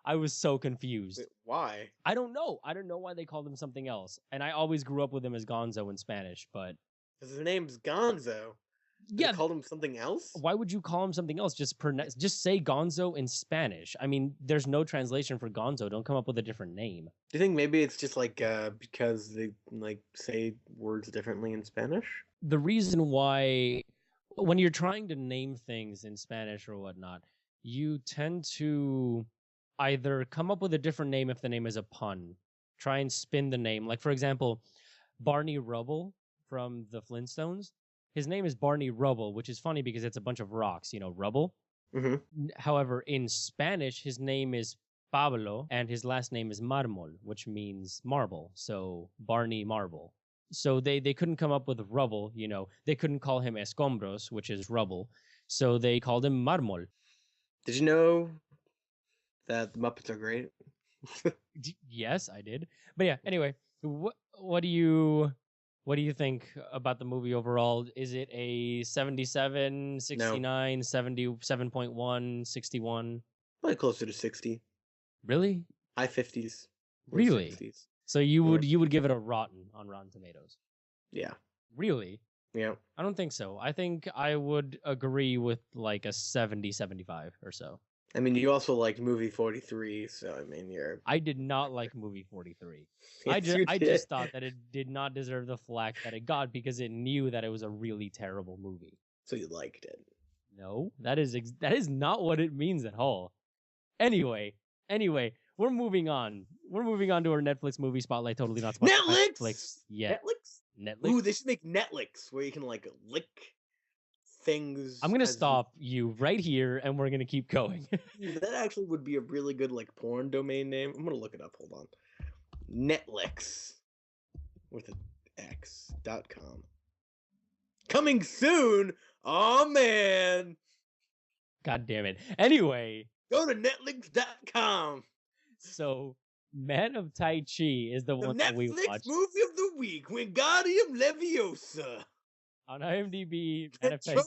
I was so confused. Wait, why? I don't know. I don't know why they called him something else. And I always grew up with him as Gonzo in Spanish, but because his name's Gonzo. Yeah, they called him something else. Why would you call him something else? Just say Gonzo in Spanish. I mean, there's no translation for Gonzo. Don't come up with a different name. Do you think maybe it's just like because they like say words differently in Spanish? The reason why, when you're trying to name things in Spanish or whatnot, you tend to either come up with a different name if the name is a pun. Try and spin the name. Like, for example, Barney Rubble from the Flintstones. His name is Barney Rubble, which is funny because it's a bunch of rocks, rubble. Mm-hmm. However, in Spanish, his name is Pablo, and his last name is Marmol, which means marble. So Barney Marble. So they couldn't come up with rubble, They couldn't call him Escombros, which is rubble. So they called him Marmol. Did you know that the Muppets are great? Yes, I did. But yeah, anyway, what do you think about the movie overall? Is it a 77, 69, 77.1, 61? Probably closer to 60. Really? High 50s. Really? 60s. So you would give it a rotten on Rotten Tomatoes? Yeah. Really? Yeah. I don't think so. I think I would agree with like a 70, 75 or so. I mean, you also liked movie 43, so I mean, I did not like movie 43. Yes, I just thought that it did not deserve the flack that it got because it knew that it was a really terrible movie. So you liked it? No, that is not what it means at all. Anyway, we're moving on. We're moving on to our Netflix movie spotlight. Totally not sponsored by Netflix. Yeah. Netflix. Ooh, they should make Netflix where you can like lick things. I'm gonna stop you right here, and we're gonna keep going. That actually would be a really good like porn domain name. I'm gonna look it up. Hold on. Netlix with an X.com. Coming soon. Oh man. God damn it. Anyway, go to Netlix.com. So, Man of Tai Chi is the one that we Netflix watched. movie of the week, Wingardium Leviosa. On IMDb, Man of Tai Chi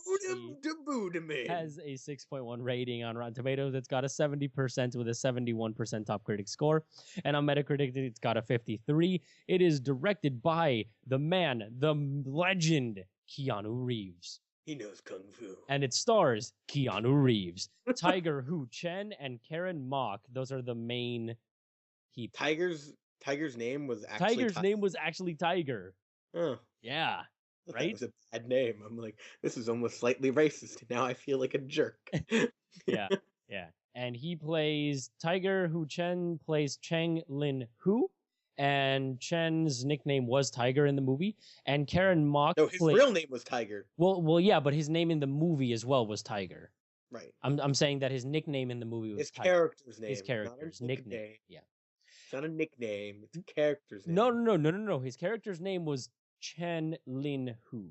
has a 6.1 rating on Rotten Tomatoes. It's got a 70% with a 71% top critic score. And on Metacritic, it's got a 53. It is directed by the man, the legend, Keanu Reeves. He knows Kung Fu. And it stars Keanu Reeves, Tiger Hu Chen, and Karen Mok. Those are the main people. Tiger's name was actually Tiger. Oh. Yeah. Right? That was a bad name. I'm like, this is almost slightly racist. Now I feel like a jerk. Yeah. And he plays Tiger Hu Chen plays Cheng Lin Hu. And Chen's nickname was Tiger in the movie. And Karen Mok. No, his real name was Tiger. Well, yeah, but his name in the movie as well was Tiger. Right. I'm saying that his nickname in the movie was Tiger. Character's name. His character's nickname. Yeah. It's not a nickname. It's a character's name. No. His character's name was Chen Lin Hu.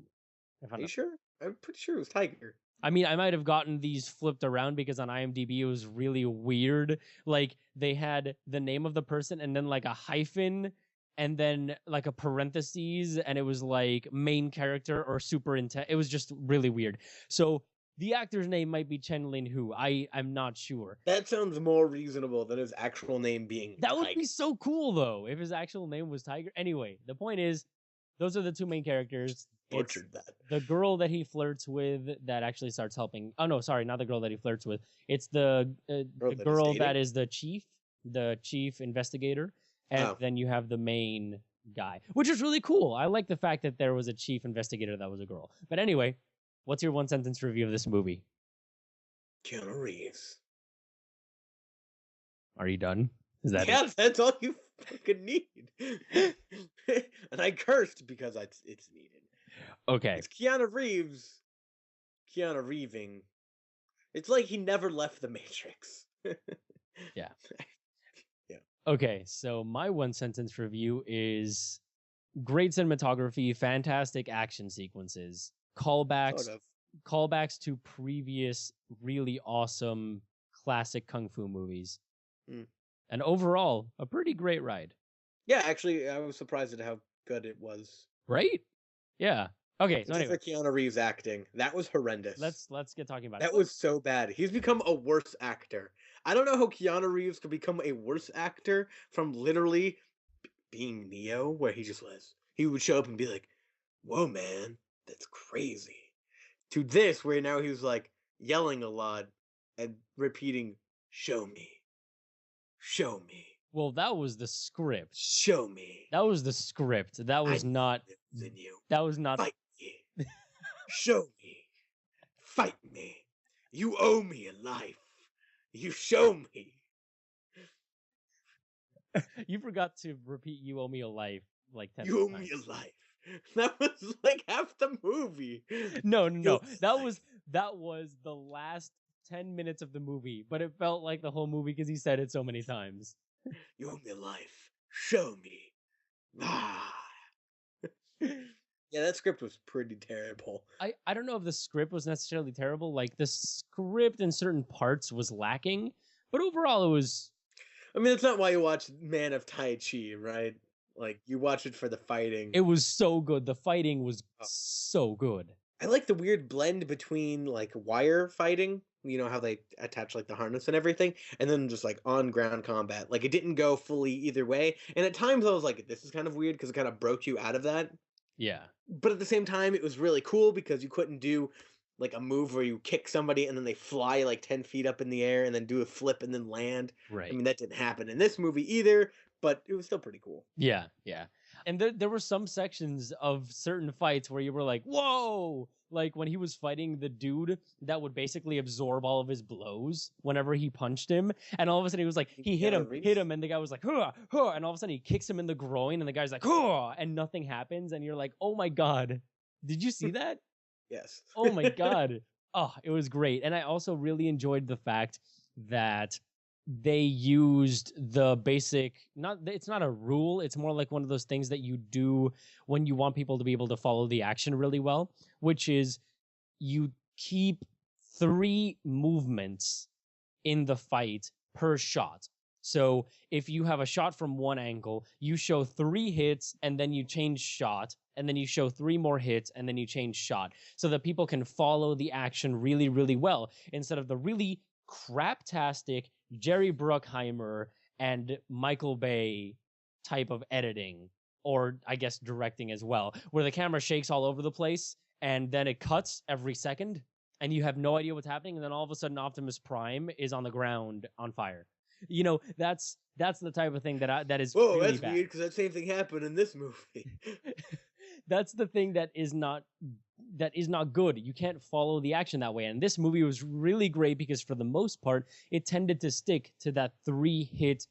Are you sure? I'm pretty sure it was Tiger. I mean, I might have gotten these flipped around because on IMDb it was really weird. Like, they had the name of the person and then like a hyphen and then like a parentheses, and it was like main character or super intense. It was just really weird. So the actor's name might be Chen Lin Hu. I'm not sure. That sounds more reasonable than his actual name being That would be so cool, though, if his actual name was Tiger. Anyway, the point is, those are the two main characters. Butchered that. The girl that he flirts with that actually starts helping. Oh, no, sorry, not the girl that he flirts with. It's the girl that is the chief investigator. And then you have the main guy, which is really cool. I like the fact that there was a chief investigator that was a girl. But anyway, what's your one-sentence review of this movie? Keanu Reeves. Are you done? Is that it? That's all you fucking need. And I cursed because it's needed. Okay. It's Keanu Reeves. Keanu Reeving. It's like he never left the Matrix. Yeah. Yeah. Okay, so my one-sentence review is great cinematography, fantastic action sequences, callbacks to previous really awesome classic kung fu movies. And overall, a pretty great ride. Yeah, actually, I was surprised at how good it was. Right? Yeah. Okay, so anyway. For Keanu Reeves acting, that was horrendous. Let's get talking about it. That was so bad. He's become a worse actor. I don't know how Keanu Reeves could become a worse actor from literally being Neo, where he just was. He would show up and be like, "Whoa, man, that's crazy." To this, where now he was like yelling a lot and repeating, "Show me. Show me." Well, that was the script. Show me. That was the script. That was not. That was not. Fight me. Show me. Fight me. You owe me a life. You show me. You forgot to repeat "You owe me a life" like 10 You owe times. me a life. That was like half the movie. No. That was the last 10 minutes of the movie, but it felt like the whole movie because he said it so many times. You owe me a life. Show me. Yeah, that script was pretty terrible. I don't know if the script was necessarily terrible. Like, the script in certain parts was lacking, but overall it was... I mean, that's not why you watch Man of Tai Chi, right? Like, you watch it for the fighting. It was so good. The fighting was so good. I like the weird blend between, like, wire fighting. You know how they attach, like, the harness and everything? And then just, like, on-ground combat. Like, it didn't go fully either way. And at times I was like, this is kind of weird because it kind of broke you out of that. Yeah. But at the same time, it was really cool because you couldn't do, like, a move where you kick somebody and then they fly, like, 10 feet up in the air and then do a flip and then land. Right. I mean, that didn't happen in this movie either, but it was still pretty cool. Yeah. And there were some sections of certain fights where you were like, whoa! Like, when he was fighting the dude that would basically absorb all of his blows whenever he punched him. And all of a sudden he was like, he hit him, and the guy was like, huh, huh, and all of a sudden he kicks him in the groin, and the guy's like, huh, and nothing happens, and you're like, oh my god, did you see that? Yes. Oh my god. Oh, it was great. And I also really enjoyed the fact that they used the basic, not, it's not a rule, it's more like one of those things that you do when you want people to be able to follow the action really well, which is you keep 3 movements in the fight per shot. So if you have a shot from one angle, you show 3 hits and then you change shot, and then you show 3 more hits and then you change shot, so that people can follow the action really, really well, instead of the really craptastic Jerry Bruckheimer and Michael Bay type of editing, or I guess directing as well, where the camera shakes all over the place and then it cuts every second and you have no idea what's happening, and then all of a sudden Optimus Prime is on the ground on fire. You know, that's the type of thing that is Whoa, really that's bad. weird because that same thing happened in this movie. That's the thing that is not good. You can't follow the action that way. And this movie was really great because for the most part, it tended to stick to that 3-hit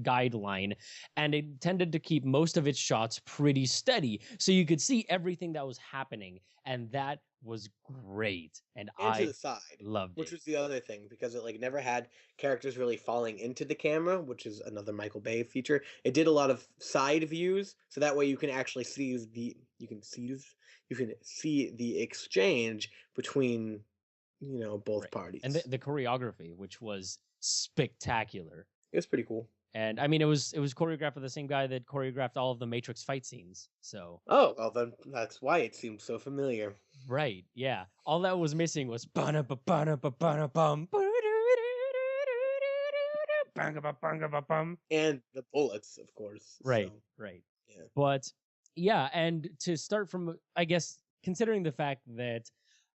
guideline, and it tended to keep most of its shots pretty steady, so you could see everything that was happening, and that was great. And And to I the side, loved which it. was the other thing, because it like never had characters really falling into the camera, which is another Michael Bay feature. It did a lot of side views, so that way you can actually see the exchange between both Right. parties. And the choreography, which was spectacular. It was pretty cool. And I mean, it was choreographed by the same guy that choreographed all of the Matrix fight scenes. So Oh, well then that's why it seems so familiar. right, yeah. All that was missing was bum And the bullets, of course. right, So right. yeah. But yeah, and to start from, I guess, considering the fact that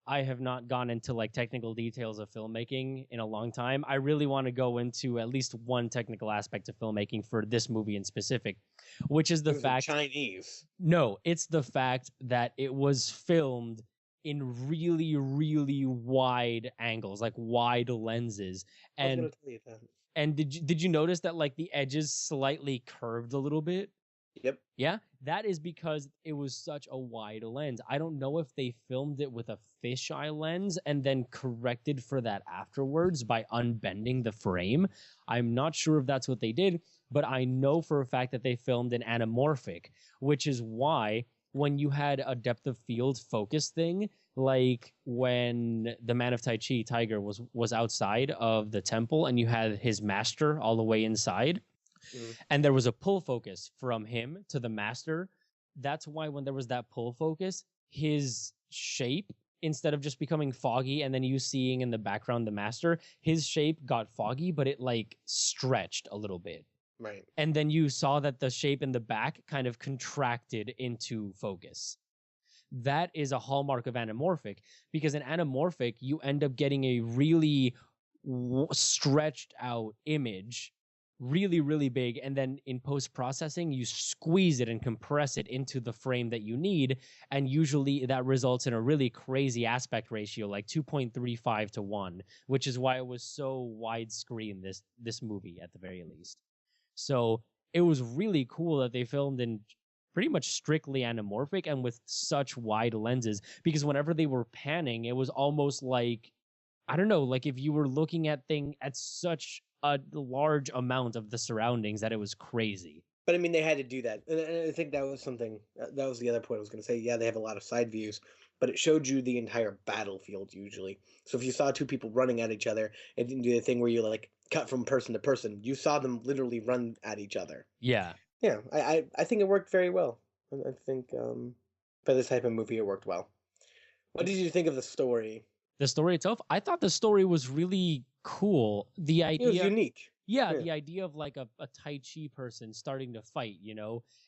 I have not gone into like technical details of filmmaking in a long time, I really want to go into at least one technical aspect of filmmaking for this movie in specific, which is the It was in fact. Chinese. No, it's the fact that it was filmed in really, really wide angles, like wide lenses. I was gonna And tell you that. did you notice that like the edges slightly curved a little bit? Yep. Yeah, that is because it was such a wide lens. I don't know if they filmed it with a fisheye lens and then corrected for that afterwards by unbending the frame. I'm not sure if that's what they did, but I know for a fact that they filmed an anamorphic, which is why when you had a depth of field focus thing, like when the Man of Tai Chi, Tiger, was outside of the temple and you had his master all the way inside, and there was a pull focus from him to the master. That's why when there was that pull focus, his shape, instead of just becoming foggy and then you seeing in the background the master, his shape got foggy, but it like stretched a little bit. Right. And then you saw that the shape in the back kind of contracted into focus. That is a hallmark of anamorphic, because in anamorphic, you end up getting a really stretched out image, really, really big. And then in post-processing, you squeeze it and compress it into the frame that you need. And usually that results in a really crazy aspect ratio, like 2.35 to 1, which is why it was so widescreen, this movie, at the very least. So it was really cool that they filmed in pretty much strictly anamorphic and with such wide lenses, because whenever they were panning, it was almost like, I don't know, like if you were looking at such a large amount of the surroundings that it was crazy. But I mean, they had to do that, and I think that was something. That was the other point I was going to say. Yeah, they have a lot of side views, but it showed you the entire battlefield usually. So if you saw 2 people running at each other, it didn't do the thing where you like cut from person to person. You saw them literally run at each other. Yeah. Yeah, I think it worked very well. I think for this type of movie, it worked well. What did you think of the story? The story itself, I thought the story was really cool. The It was idea, unique. yeah, Yeah. the idea of like a Tai Chi person starting to fight,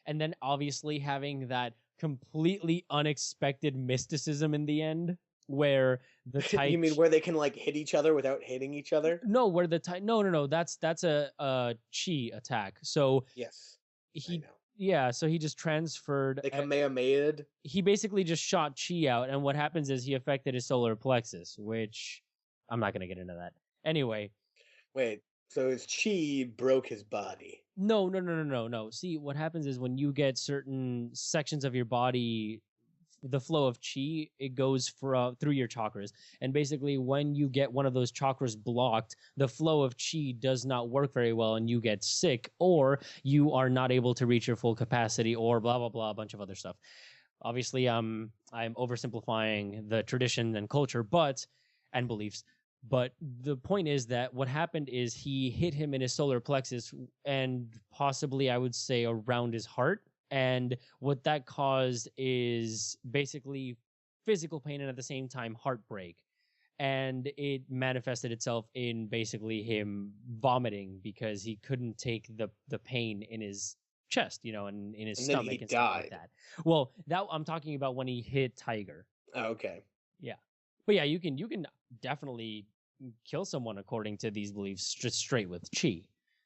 and then obviously having that completely unexpected mysticism in the end, where the Tai You mean where they can like hit each other without hitting each other? no, where the Tai no, that's a chi attack. So Yes, I he know. yeah, so he just transferred. They Kamehameha'd. He basically just shot chi out, and what happens is he affected his solar plexus, which I'm not gonna get into that. Anyway, Wait, so his chi broke his body. no. See, what happens is when you get certain sections of your body the flow of chi, it goes through your chakras, and basically when you get one of those chakras blocked, the flow of chi does not work very well, and you get sick, or you are not able to reach your full capacity, or blah blah blah, a bunch of other stuff. Obviously, I'm oversimplifying the tradition and culture, and beliefs. But the point is that what happened is he hit him in his solar plexus and possibly, I would say, around his heart. And what that caused is basically physical pain and at the same time heartbreak. And it manifested itself in basically him vomiting because he couldn't take the pain in his chest, and in his stomach and stuff like that. Well, that I'm talking about when he hit Tiger. Oh, okay. Yeah. But yeah, you can definitely kill someone according to these beliefs just straight with chi.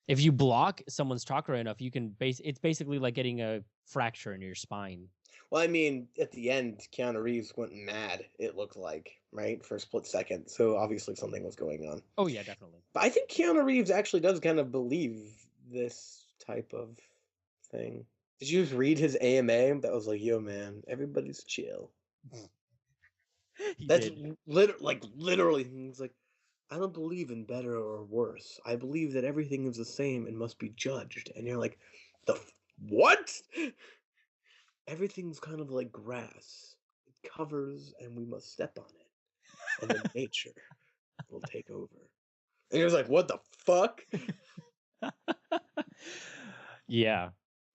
If you block someone's chakra enough, you can it's basically like getting a fracture in your spine. Well, I mean, at the end, Keanu Reeves went mad, it looked like, right? For a split second. So obviously something was going on. Oh, yeah, definitely. But I think Keanu Reeves actually does kind of believe this type of thing. Did you just read his AMA? That was like, yo, man, everybody's chill. That's literally, he's like, I don't believe in better or worse. I believe that everything is the same and must be judged. And you're like, what? Everything's kind of like grass. It covers and we must step on it. And then nature will take over. And you're like, what the fuck? Yeah.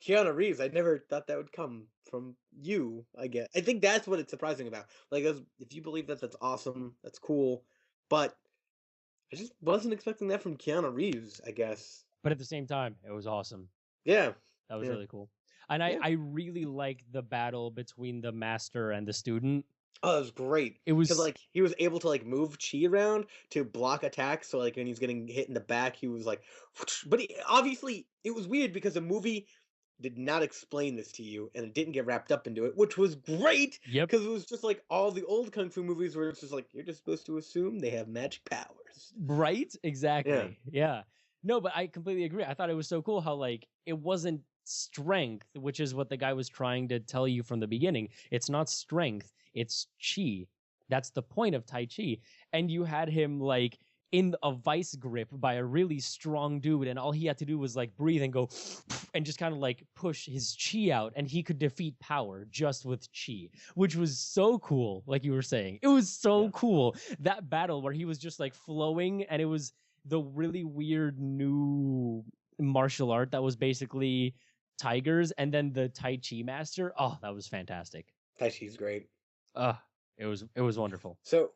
Keanu Reeves, I never thought that would come from you, I guess. I think that's what it's surprising about. Like, if you believe that, that's awesome. That's cool. But I just wasn't expecting that from Keanu Reeves, I guess. But at the same time, it was awesome. Yeah. That was really cool. And I really liked the battle between the master and the student. Oh, that was great. It was like he was able to like move chi around to block attacks. So like when he's getting hit in the back, he was like, but obviously it was weird because the movie did not explain this to you and it didn't get wrapped up into it, which was great. Yep. Because it was just like all the old kung fu movies where it's just like, you're just supposed to assume they have magic powers. Right? Exactly. Yeah. No, but I completely agree. I thought it was so cool how like it wasn't strength, which is what the guy was trying to tell you from the beginning. It's not strength, it's chi. That's the point of Tai Chi. And you had him like in a vice grip by a really strong dude, and all he had to do was like breathe and go and just kind of like push his chi out, and he could defeat power just with chi, which was so cool. Like you were saying, it was so cool, that battle where he was just like flowing, and it was the really weird new martial art that was basically tigers, and then the Tai Chi master. Oh, that was fantastic. Tai Chi's great. It was wonderful. So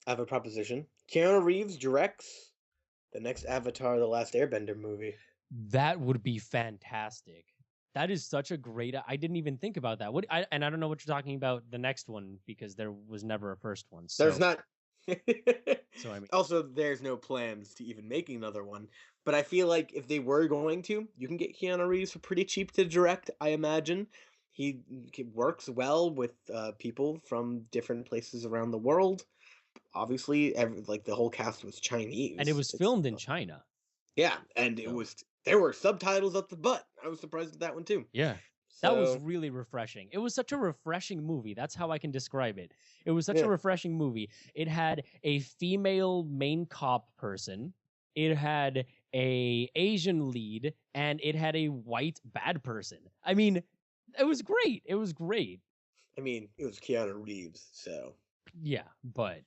I have a proposition. Keanu Reeves directs the next Avatar: The Last Airbender movie. That would be fantastic. That is such a great... I didn't even think about that. And I don't know what you're talking about the next one, because there was never a first one. So. There's not... So I mean... Also, there's no plans to even make another one. But I feel like if they were going to, you can get Keanu Reeves for pretty cheap to direct, I imagine. He works well with people from different places around the world. Obviously, the whole cast was Chinese. And it was filmed in China. Yeah, and there were subtitles up the butt. I was surprised at that one too. Yeah. That was really refreshing. It was such a refreshing movie. That's how I can describe it. It was such a refreshing movie. It had a female main cop person. It had a Asian lead, and it had a white bad person. I mean, it was great. It was great. I mean, it was Keanu Reeves, so. Yeah, but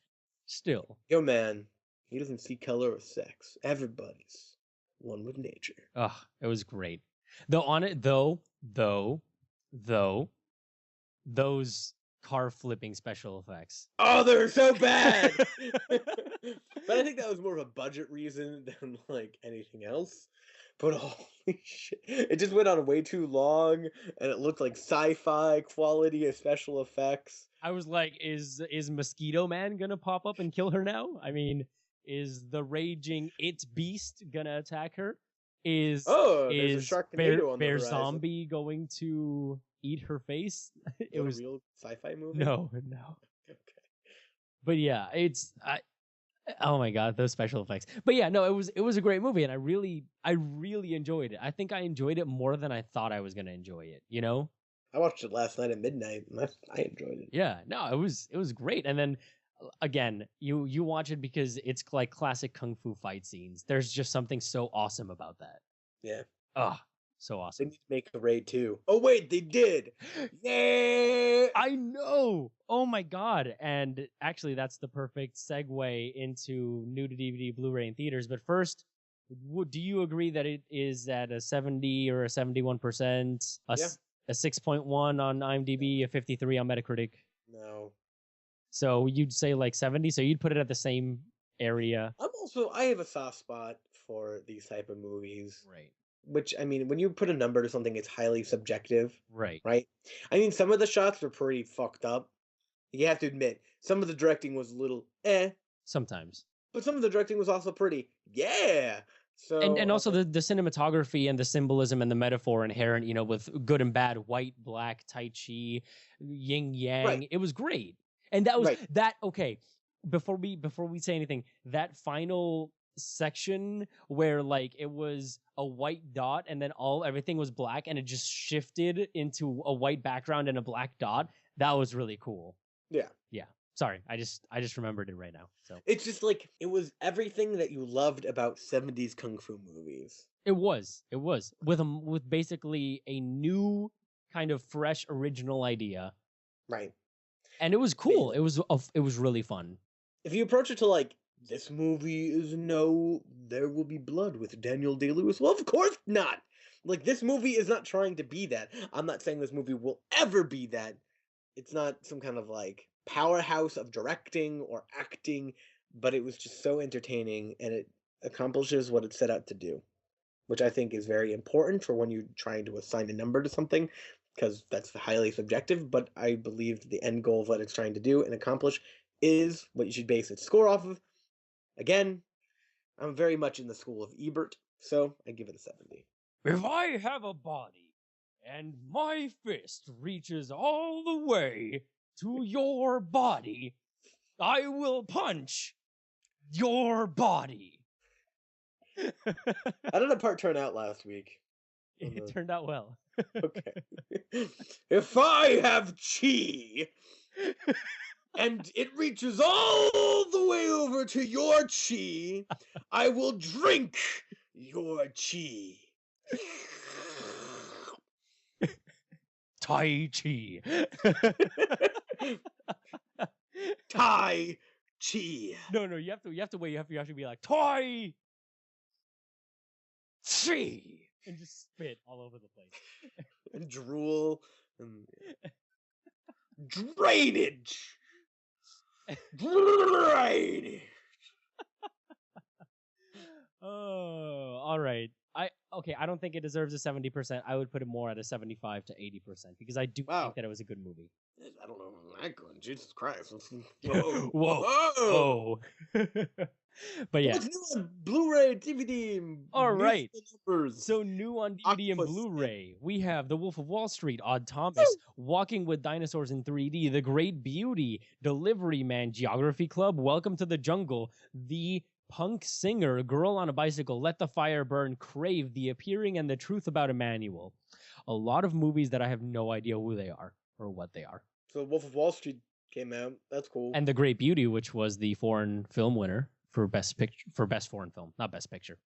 still. Yo, man, he doesn't see color or sex. Everybody's one with nature. It was great. Though, those car flipping special effects. Oh, they're so bad! But I think that was more of a budget reason than, like, anything else. But holy shit, it just went on way too long, and it looked like sci-fi quality of special effects. I was like, is Mosquito Man gonna pop up and kill her now? I mean, is the raging beast gonna attack her? Is there's a Sharknado on the Bear horizon. Zombie going to eat her face? It was a real sci-fi movie? No. Okay. But yeah, oh my god, those special effects. But yeah, no, it was a great movie, and I really enjoyed it. I think I enjoyed it more than I thought I was gonna enjoy it, you know? I watched it last night at midnight, and I enjoyed it. Yeah, no, it was great. And then again, you watch it because it's like classic kung fu fight scenes. There's just something so awesome about that. Yeah. Ah, so They awesome. need to make a raid too. Oh wait, they did. Yeah. I know. Oh my god. And actually that's the perfect segue into new to DVD Blu-ray in theaters. But first, do you agree that it is at a 70 or a 71%, Yeah. a 6.1 on IMDb, a 53 on Metacritic? No. So you'd say like 70, so you'd put it at the same area. I have a soft spot for these type of movies. Right. Which, I mean, when you put a number to something, it's highly subjective, Right. right? I mean, some of the shots were pretty fucked up. You have to admit, some of the directing was a little Sometimes. but some of the directing was also pretty yeah. So And also the cinematography and the symbolism and the metaphor inherent, with good and bad, white, black, tai chi, yin yang. Right. It was great. And that was Right. that okay. Before we say anything, that final section where like it was a white dot and then everything was black and it just shifted into a white background and a black dot, that was really cool. Yeah. Sorry, I just remembered it right now. So It's just like it was everything that you loved about 70s kung fu movies. it was with basically a new kind of fresh original idea, Right. and it was cool. Amazing. It was really fun. If you approach it to like this movie is There Will Be Blood with Daniel Day-Lewis, well, of course not. Like, this movie is not trying to be that. I'm not saying this movie will ever be that. It's not some kind of like powerhouse of directing or acting, but it was just so entertaining and it accomplishes what it set out to do, which I think is very important for when you're trying to assign a number to something, because that's highly subjective. But I believe the end goal of what it's trying to do and accomplish is what you should base its score off of. Again, I'm very much in the school of Ebert, so I give it a 70. If I have a body and my fist reaches all the way to your body, I will punch your body. How did that part turn out last week? It turned out well. Okay. If I have chi and it reaches all the way over to your chi, I will drink your chi. Tai Chi. Tai Chi. No, you have to wait. You have to actually be like Tai Chi and just spit all over the place. And drool and drainage. Drainage. Oh, all right. I don't think it deserves a 70%. I would put it more at a 75 to 80% because I do Wow. think that it was a good movie. I don't know if I'm that good. Jesus Christ. Whoa. Whoa. But yeah. What's new on Blu-ray, DVD? All right. Numbers? So new on DVD and Octopus. Blu-ray, we have The Wolf of Wall Street, Odd Thomas, Walking with Dinosaurs in 3D, The Great Beauty, Delivery Man, Geography Club, Welcome to the Jungle, The Punk Singer, Girl on a Bicycle, Let the Fire Burn, Crave, The Appearing, and The Truth About Emmanuel. A lot of movies that I have no idea who they are or what they are. So Wolf of Wall Street came out. That's cool. And The Great Beauty, which was the foreign film winner for best foreign film, not best picture.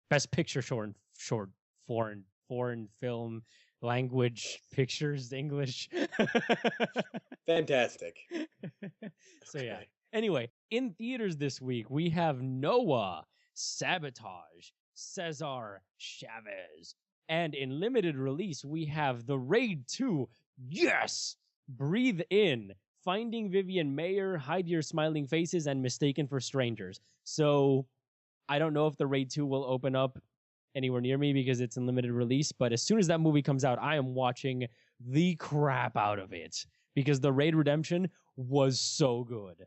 Best picture short foreign film language pictures English. Fantastic. So yeah. Okay. Anyway, in theaters this week, we have Noah, Sabotage, Cesar, Chavez. And in limited release, we have The Raid 2, yes! Breathe In, Finding Vivian, Maier, Hide Your Smiling Faces, and Mistaken for Strangers. So, I don't know if The Raid 2 will open up anywhere near me because it's in limited release, but as soon as that movie comes out, I am watching the crap out of it because The Raid Redemption was so good.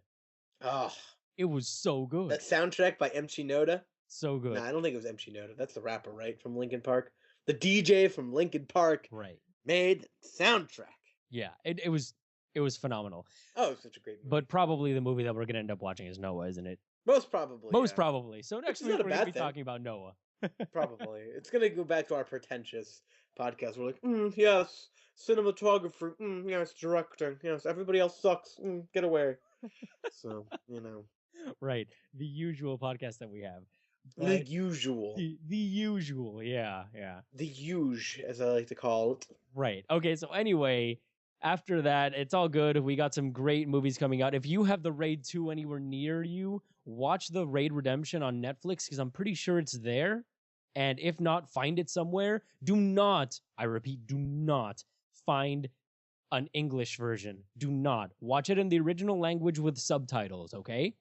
Oh, It was so good. that soundtrack by M. Noda. So good. Nah, I don't think it was M. Noda. That's the rapper, right? From Linkin Park. The DJ from Linkin Park Right. made the soundtrack. Yeah, it was phenomenal. Oh, it's such a great movie. But probably the movie that we're going to end up watching is Noah, isn't it? Most probably. Most yeah. probably. So next is week not a we're going to bad be thing. talking about Noah. Probably. It's gonna go back to our pretentious podcast. We're like, yes, cinematographer, yes, director, yes, everybody else sucks. Get away. So, Right. The usual podcast that we have. the But usual. the usual, yeah, yeah. The huge, as I like to call it. Right. Okay, so anyway, after that, it's all good. We got some great movies coming out. If you have the Raid 2 anywhere near you, watch the Raid Redemption on Netflix because I'm pretty sure it's there. And if not, find it somewhere. Do not, I repeat, do not find an English version. Do not. Watch it in the original language with subtitles, okay?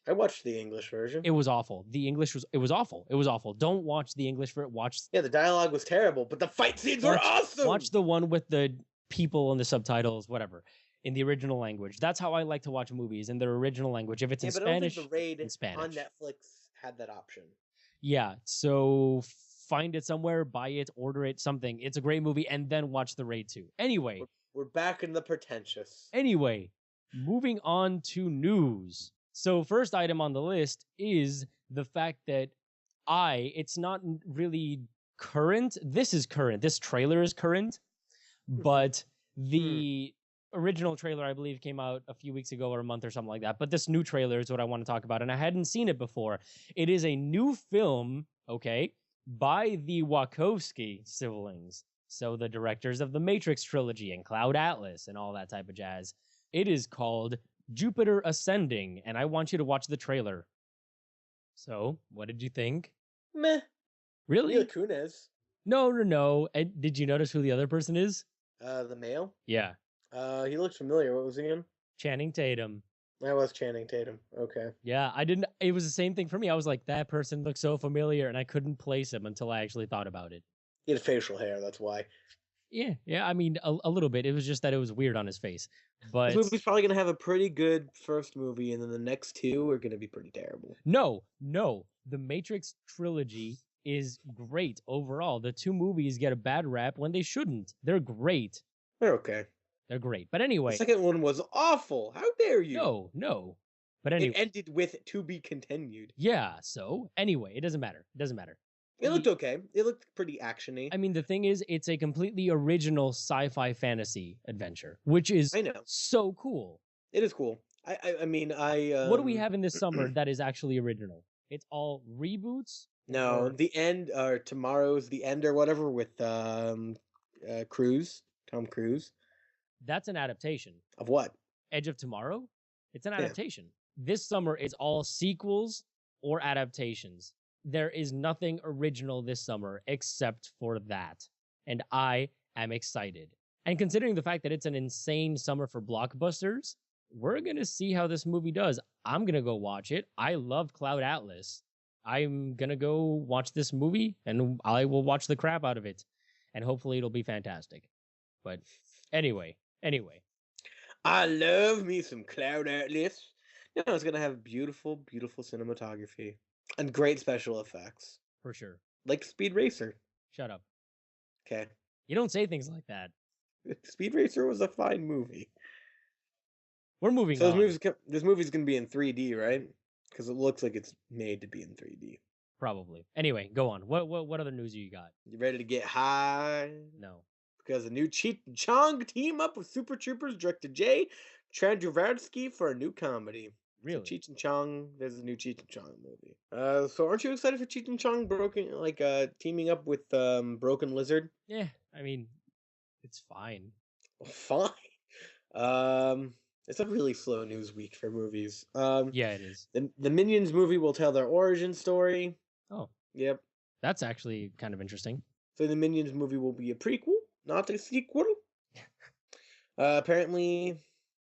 I watched the English version. It was awful. It was awful. It was awful. Don't watch the English for it. Yeah, the dialogue was terrible, but the fight scenes were awesome. Watch the one with the people and the subtitles, whatever, in the original language. That's how I like to watch movies in their original language. If it's in but Spanish, I don't think the Raid in Spanish. on Netflix had that option. Yeah, so find it somewhere, buy it, order it, something. It's a great movie, and then watch the Raid 2. Anyway, we're back in the pretentious. Anyway, moving on to news. So first item on the list is the fact that it's not really current. This is current. This trailer is current, but the original trailer, I believe, came out a few weeks ago or a month or something like that. But this new trailer is what I want to talk about, and I hadn't seen it before. It is a new film, okay, by the Wachowski siblings. So the directors of the Matrix trilogy and Cloud Atlas and all that type of jazz. It is called Jupiter Ascending, and I want you to watch the trailer. So, what did you think? Meh. Really? Mila Kunis. No. And did you notice who the other person is? The male? Yeah. He looks familiar. What was he in? Channing Tatum. That was Channing Tatum. Okay. Yeah, I didn't. It was the same thing for me. I was like, that person looks so familiar, and I couldn't place him until I actually thought about it. He had facial hair. That's why. Yeah. I mean, a little bit. It was just that it was weird on his face. But this movie's probably gonna have a pretty good first movie, and then the next two are gonna be pretty terrible. No. The Matrix trilogy is great overall. The two movies get a bad rap when they shouldn't. They're great. They're okay. They're great. But anyway. The second one was awful. How dare you? No. But anyway. It ended with "to be continued." Yeah, so anyway, it doesn't matter. It looked okay. It looked pretty actiony. I mean, the thing is, it's a completely original sci-fi fantasy adventure, which is so cool. It is cool. I mean, what do we have in this summer that is actually original? It's all reboots? No, the end, or tomorrow's the end or whatever with Cruise, Tom Cruise. That's an adaptation. Of what? Edge of Tomorrow? It's an adaptation. This summer is all sequels or adaptations. There is nothing original this summer except for that. And I am excited. And considering the fact that it's an insane summer for blockbusters, we're going to see how this movie does. I'm going to go watch it. I loved Cloud Atlas. I'm going to go watch this movie, and I will watch the crap out of it. And hopefully it'll be fantastic. But anyway. I love me some Cloud Atlas. No, it's going to have beautiful, beautiful cinematography. And great special effects. For sure. Like Speed Racer. Shut up. Okay. You don't say things like that. Speed Racer was a fine movie. We're moving on. This movie's going to be in 3D, right? Because it looks like it's made to be in 3D. Probably. Anyway, go on. What other news you got? You ready to get high? No. Because a new Cheech and Chong team up with Super Troopers director Jay Chandravardsky for a new comedy. Really? So Cheech and Chong, there's a new Cheech and Chong movie. So aren't you excited for Cheech and Chong teaming up with Broken Lizard? Yeah, I mean, it's fine. Fine. It's a really slow news week for movies. Yeah, it is. The Minions movie will tell their origin story. Oh. Yep. That's actually kind of interesting. So the Minions movie will be a prequel, not a sequel. Apparently,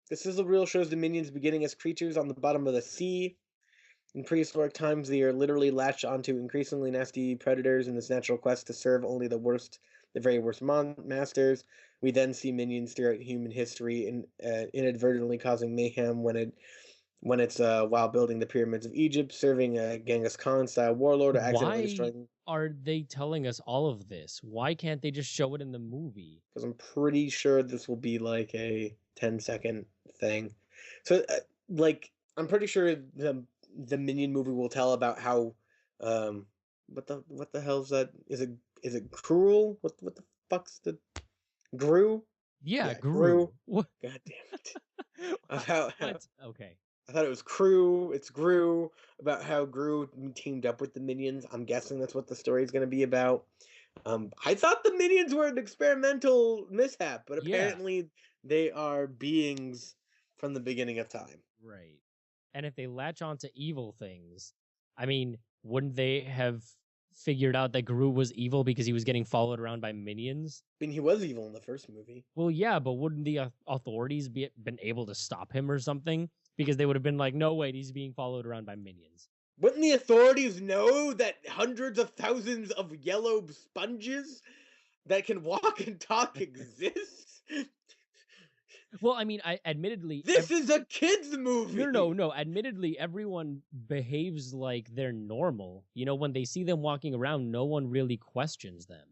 the sizzle reel shows the Minions beginning as creatures on the bottom of the sea. In prehistoric times, they are literally latched onto increasingly nasty predators in this natural quest to serve only the very worst masters. We then see Minions throughout human history, inadvertently causing mayhem when it's while building the pyramids of Egypt, serving a Genghis Khan style warlord, or accidentally destroying. Are they telling us all of this? Why can't they just show it in the movie? Because I'm pretty sure this will be like a 10-second thing. So, I'm pretty sure the Minion movie will tell about how what the hell's that? Is it cruel? What the fuck's the Gru? Yeah, Yeah, Gru. Gru. What? God damn it. About how What? Okay. I thought it was Crew. It's Gru. About how Gru teamed up with the minions. I'm guessing that's what the story is going to be about. I thought the minions were an experimental mishap, but Yeah. apparently they are beings from the beginning of time. Right. And if they latch on to evil things, I mean, wouldn't they have figured out that Gru was evil because he was getting followed around by minions? I mean, he was evil in the first movie. Well, yeah, but wouldn't the authorities been able to stop him or something? Because they would have been like, no, wait, he's being followed around by minions. Wouldn't the authorities know that hundreds of thousands of yellow sponges that can walk and talk exist? Well, I mean, I admittedly, This is a kids movie. no. Admittedly, everyone behaves like they're normal. You know, when they see them walking around, no one really questions them.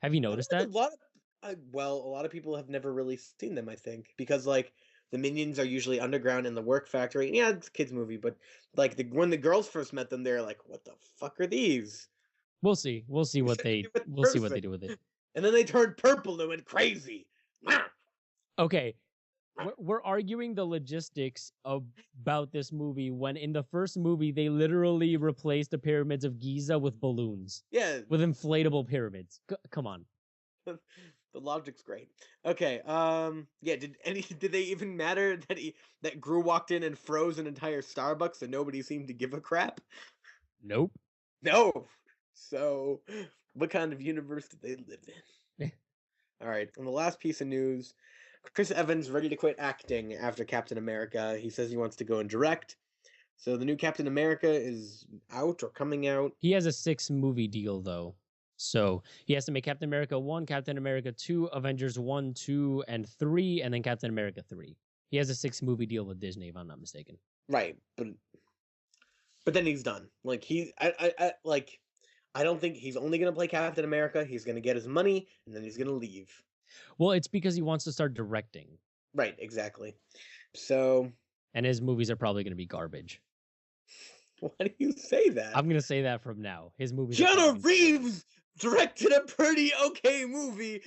Have you noticed that? A lot of people have never really seen them. I think because like the minions are usually underground in the work factory. Yeah, it's a kids movie, but like when the girls first met them, they're like, "What the fuck are these?" We'll see. We'll see what they. We'll see what they do with it. And then they turned purple and went crazy. Okay, we're arguing the logistics about this movie when in the first movie they literally replaced the pyramids of Giza with balloons. Yeah, with inflatable pyramids. Come on. the logic's great. Okay, yeah. Did they even matter that Gru walked in and froze an entire Starbucks and nobody seemed to give a crap? Nope. No. So, what kind of universe did they live in? All right, and the last piece of news: Chris Evans ready to quit acting after Captain America. He says he wants to go and direct. So the new Captain America is out or coming out. He has a 6-movie deal though. So he has to make Captain America 1, Captain America 2, Avengers 1, 2, and 3, and then Captain America 3. He has a 6-movie deal with Disney, if I'm not mistaken. Right, but then he's done. Like I don't think he's only gonna play Captain America. He's gonna get his money and then he's gonna leave. Well, it's because he wants to start directing. Right, exactly. So, and his movies are probably going to be garbage. Why do you say that? I'm going to say that from now. His movies. Keanu Reeves directed a pretty okay movie.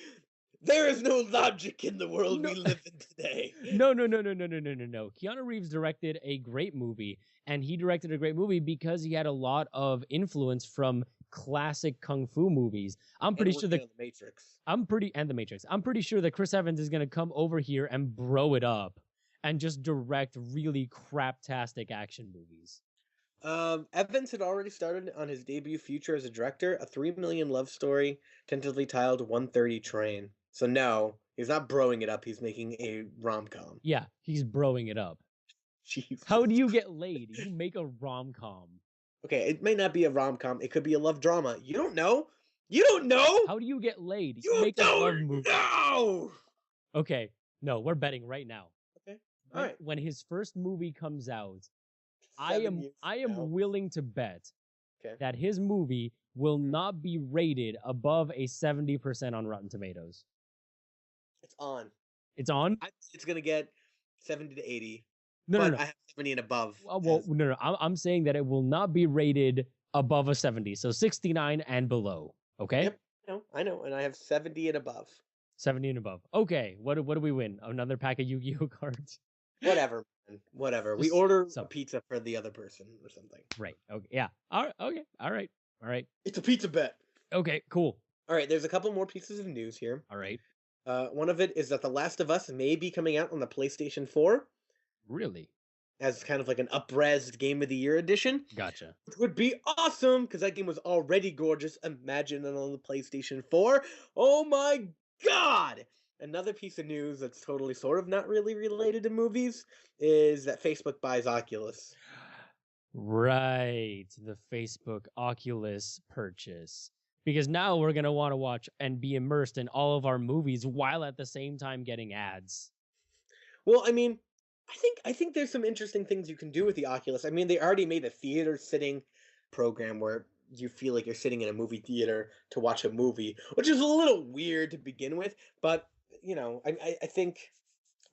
There is no logic in the world we live in today. No. Keanu Reeves directed a great movie, and he directed a great movie because he had a lot of influence from classic kung fu movies. I'm pretty sure that The Matrix. The Matrix. I'm pretty sure that Chris Evans is going to come over here and bro it up and just direct really craptastic action movies. Evans had already started on his debut feature as a director, a $3 million love story, tentatively titled 130 Train. So no, he's not broing it up. He's making a rom-com. Yeah, he's broing it up. Jesus. How do you get laid? You make a rom-com. Okay, it may not be a rom-com. It could be a love drama. You don't know. You don't know. How do you get laid? You make don't a love movie. know. Okay, no, we're betting right now. Okay, all right. When his first movie comes out, I am willing to bet that his movie will not be rated above a 70% on Rotten Tomatoes. It's on. It's on? It's going to get 70 to 80. No. I have 70 and above. Well, no. I'm saying that it will not be rated above a 70. So 69 and below. Okay? Yep. I know. And I have 70 and above. 70 and above. Okay. What do we win? Another pack of Yu-Gi-Oh cards? Whatever, man. Whatever. We order a pizza for the other person or something. Right. Okay. Yeah. All right. Okay. All right. It's a pizza bet. Okay. Cool. All right. There's a couple more pieces of news here. All right. One of it is that The Last of Us may be coming out on the PlayStation 4. Really? As kind of like an up-resed Game of the Year edition. Gotcha. Which would be awesome, because that game was already gorgeous. Imagine it on the PlayStation 4. Oh my god! Another piece of news that's totally sort of not really related to movies is that Facebook buys Oculus. Right. The Facebook Oculus purchase. Because now we're going to want to watch and be immersed in all of our movies while at the same time getting ads. Well, I mean, I think there's some interesting things you can do with the Oculus. I mean, they already made a theater sitting program where you feel like you're sitting in a movie theater to watch a movie, which is a little weird to begin with, but you know, I think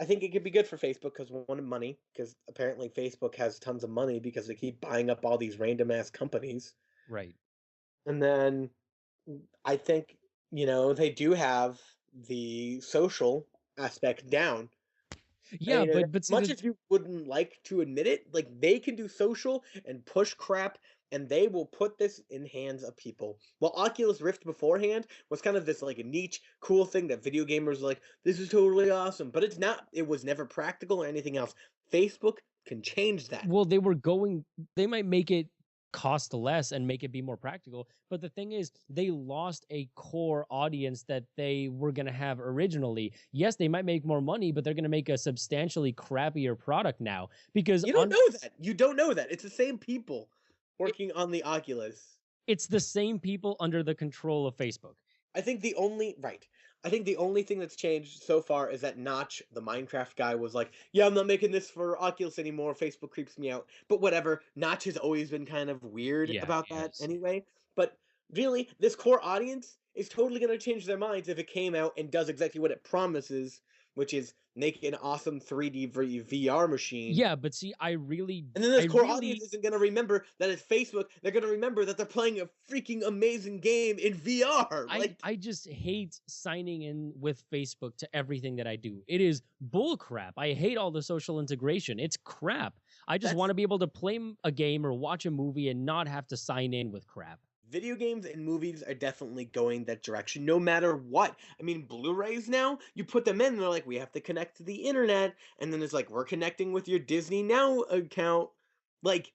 it could be good for Facebook because one, money, because apparently Facebook has tons of money because they keep buying up all these random ass companies. Right. And then I think, they do have the social aspect down. I Yeah, mean, and as but see much the as you wouldn't like to admit it, like they can do social and push crap, and they will put this in hands of people. While Oculus Rift beforehand was kind of this like a niche, cool thing that video gamers were like, this is totally awesome, but it's not. It was never practical or anything else. Facebook can change that. well, they might make it cost less and make it be more practical, but the thing is they lost a core audience that they were going to have originally. Yes, they might make more money, but they're going to make a substantially crappier product now because You don't know that. You don't know that. It's the same people working on the Oculus. it's the same people under the control of Facebook. I think the only right. I think the only thing that's changed so far is that Notch, the Minecraft guy, was like, "Yeah, I'm not making this for Oculus anymore. Facebook creeps me out." But whatever. Notch has always been kind of weird Yeah, about that yes. anyway. But really, this core audience is totally going to change their minds if it came out and does exactly what it promises, which is make an awesome 3D VR machine. Yeah, but see, And then I this core audience really isn't going to remember that it's Facebook. They're going to remember that they're playing a freaking amazing game in VR. Like, I just hate signing in with Facebook to everything that I do. It is bull crap. I hate all the social integration. It's crap. I just that's want to be able to play a game or watch a movie and not have to sign in with crap. video games and movies are definitely going that direction no matter what. I mean, Blu-rays now, you put them in and they're like, we have to connect to the internet, and then it's like, we're connecting with your Disney Now account. Like,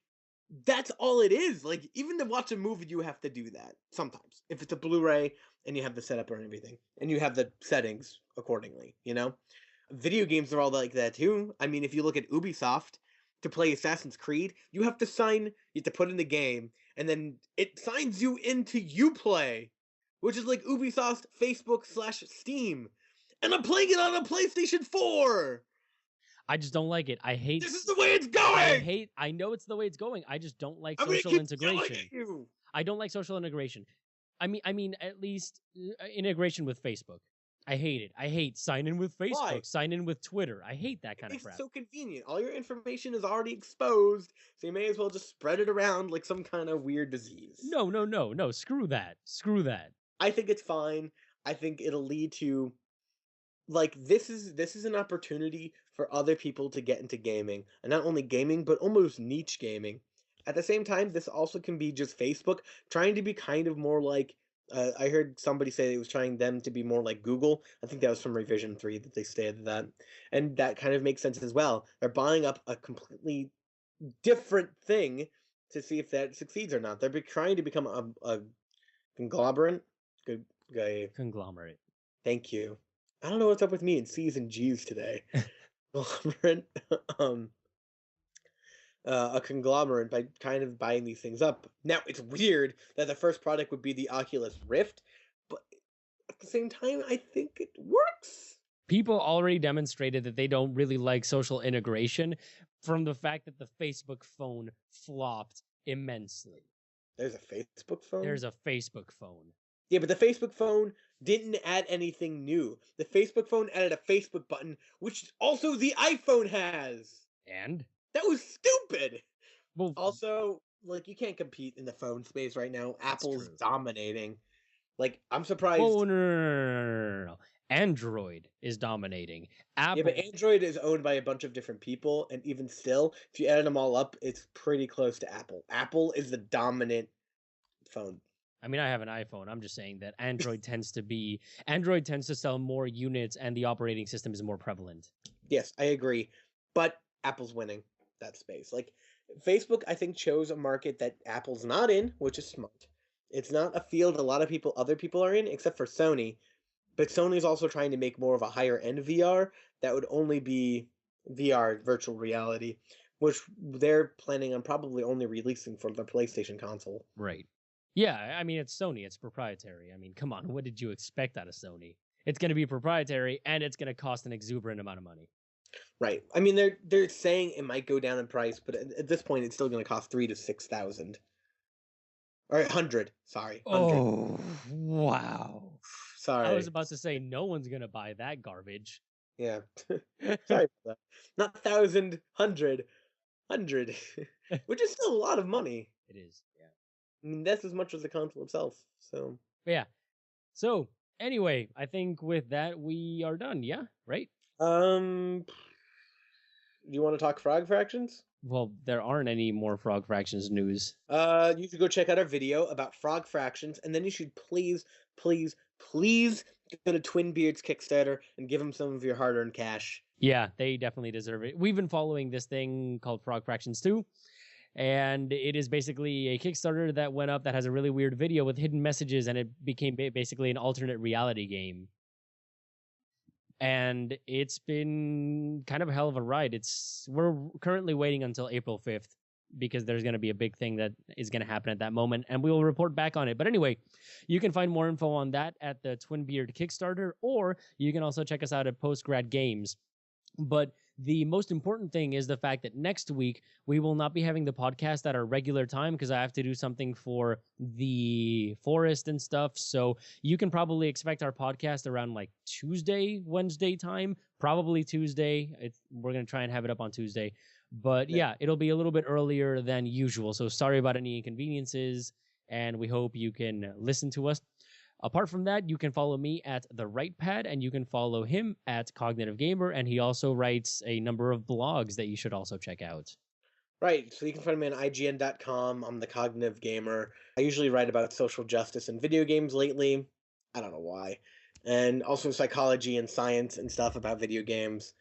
that's all it is. Like, even to watch a movie, you have to do that sometimes. If it's a Blu-ray and you have the setup and everything, and you have the settings accordingly, Video games are all like that too. I mean, if you look at Ubisoft, to play Assassin's Creed, you have to put in the game, and then it signs you into Uplay, which is like Ubisoft Facebook/Steam. And I'm playing it on a PlayStation 4. I just don't like it. This is the way it's going. I know it's the way it's going. I just don't like I'm gonna social keep yelling integration. at you. I don't like social integration. I mean at least integration with Facebook. I hate it. I hate sign in with Facebook, Why? sign in with Twitter. I hate that It kind of makes it crap. so convenient. All your information is already exposed, so you may as well just spread it around like some kind of weird disease. No. Screw that. Screw that. I think it's fine. I think it'll lead to like this is an opportunity for other people to get into gaming, and not only gaming but almost niche gaming. At the same time, this also can be just Facebook trying to be kind of more like I heard somebody say it was trying them to be more like Google. I think that was from Revision 3 that they stated that, and that kind of makes sense as well. They're buying up a completely different thing to see if that succeeds or not. They're trying to become a conglomerate. Good guy. Conglomerate. Thank you. I don't know what's up with me and C's and G's today. Conglomerate, um, a conglomerate by kind of buying these things up. Now, it's weird that the first product would be the Oculus Rift, but at the same time, I think it works. People already demonstrated that they don't really like social integration from the fact that the Facebook phone flopped immensely. There's a Facebook phone? There's a Facebook phone. Yeah, but the Facebook phone didn't add anything new. The Facebook phone added a Facebook button, which also the iPhone has. And? That was stupid. Well, Also, like you can't compete in the phone space right now. Apple's true. dominating. Like I'm surprised. oh, no. Android is dominating. Apple. Yeah, but Android is owned by a bunch of different people, and even still, if you add them all up, it's pretty close to Apple. Apple is the dominant phone. I mean, I have an iPhone. I'm just saying that Android tends to sell more units and the operating system is more prevalent. Yes, I agree. But Apple's winning that space. Like Facebook, I think, chose a market that Apple's not in, which is smart. It's not a field a lot of other people are in, except for Sony. But Sony's also trying to make more of a higher end VR that would only be VR, virtual reality, which they're planning on probably only releasing for the PlayStation console. Right. Yeah, I mean, it's Sony. It's proprietary. I mean, come on. What did you expect out of Sony? It's going to be proprietary, and it's going to cost an exuberant amount of money. Right. I mean, they're saying it might go down in price, but at this point, it's still going to cost 3,000 to 6,000. Or 100. Sorry. 100. Oh, wow. Sorry. I was about to say no one's going to buy that garbage. Yeah. Sorry for that. Not 1,000, 100. 100. Which is still a lot of money. It is, yeah. I mean, that's as much as the console itself. So But yeah. So anyway, I think with that we are done. Yeah, right. Do you want to talk frog fractions? Well, there aren't any more Frog Fractions news. You should go check out our video about frog fractions, and then you should please, please, please go to Twinbeard's Kickstarter and give him some of your hard-earned cash. Yeah, they definitely deserve it. We've been following this thing called Frog Fractions 2, and it is basically a Kickstarter that went up that has a really weird video with hidden messages, and it became basically an alternate reality game. And it's been kind of a hell of a ride. We're currently waiting until April 5th because there's going to be a big thing that is going to happen at that moment, and we will report back on it. But anyway, you can find more info on that at the Twinbeard Kickstarter, or you can also check us out at PostGrad Games. But the most important thing is the fact that next week we will not be having the podcast at our regular time because I have to do something for the forest and stuff. So you can probably expect our podcast around like Tuesday, Wednesday time, probably Tuesday. We're going to try and have it up on Tuesday. But yeah, it'll be a little bit earlier than usual. So sorry about any inconveniences, and we hope you can listen to us. Apart from that, you can follow me at The Right Pad, and you can follow him at Cognitive Gamer, and he also writes a number of blogs that you should also check out. Right, so you can find me on IGN.com. I'm the Cognitive Gamer. I usually write about social justice and video games lately. I don't know why. And also psychology and science and stuff about video games.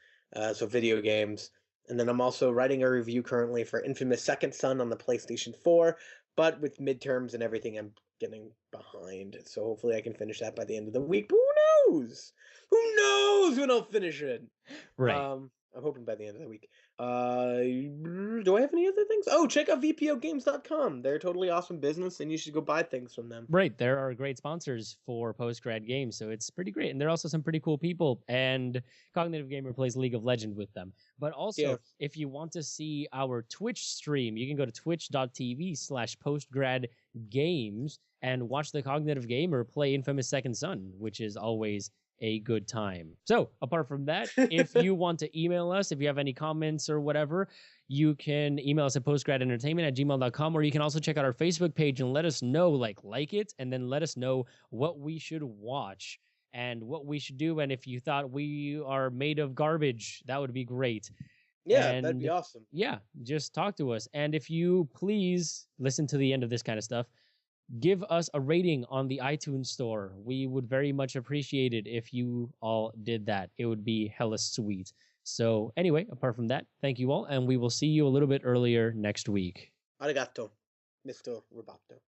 So video games. And then I'm also writing a review currently for Infamous Second Son on the PlayStation 4, but with midterms and everything, I'm getting behind. So hopefully I can finish that by the end of the week. But who knows? Who knows when I'll finish it? Right. I'm hoping by the end of the week. Do I have any other things? Oh, check out VPOgames.com. They're a totally awesome business, and you should go buy things from them. Right. There are great sponsors for PostGrad Games, so it's pretty great. And there are also some pretty cool people, and Cognitive Gamer plays League of Legends with them. But also, if you want to see our Twitch stream, you can go to twitch.tv/postgradgames and watch the Cognitive Gamer play Infamous Second Son, which is always a good time. So apart from that, if you want to email us, if you have any comments or whatever, you can email us at postgradentertainment@gmail.com, or you can also check out our Facebook page and let us know, like it, and then let us know what we should watch and what we should do. And if you thought we are made of garbage, that would be great. Yeah, that'd be awesome. Yeah, just talk to us. And if you please listen to the end of this kind of stuff, give us a rating on the iTunes store. We would very much appreciate it if you all did that. It would be hella sweet. So anyway, apart from that, thank you all, and we will see you a little bit earlier next week. Arigato, Mr. Roboto.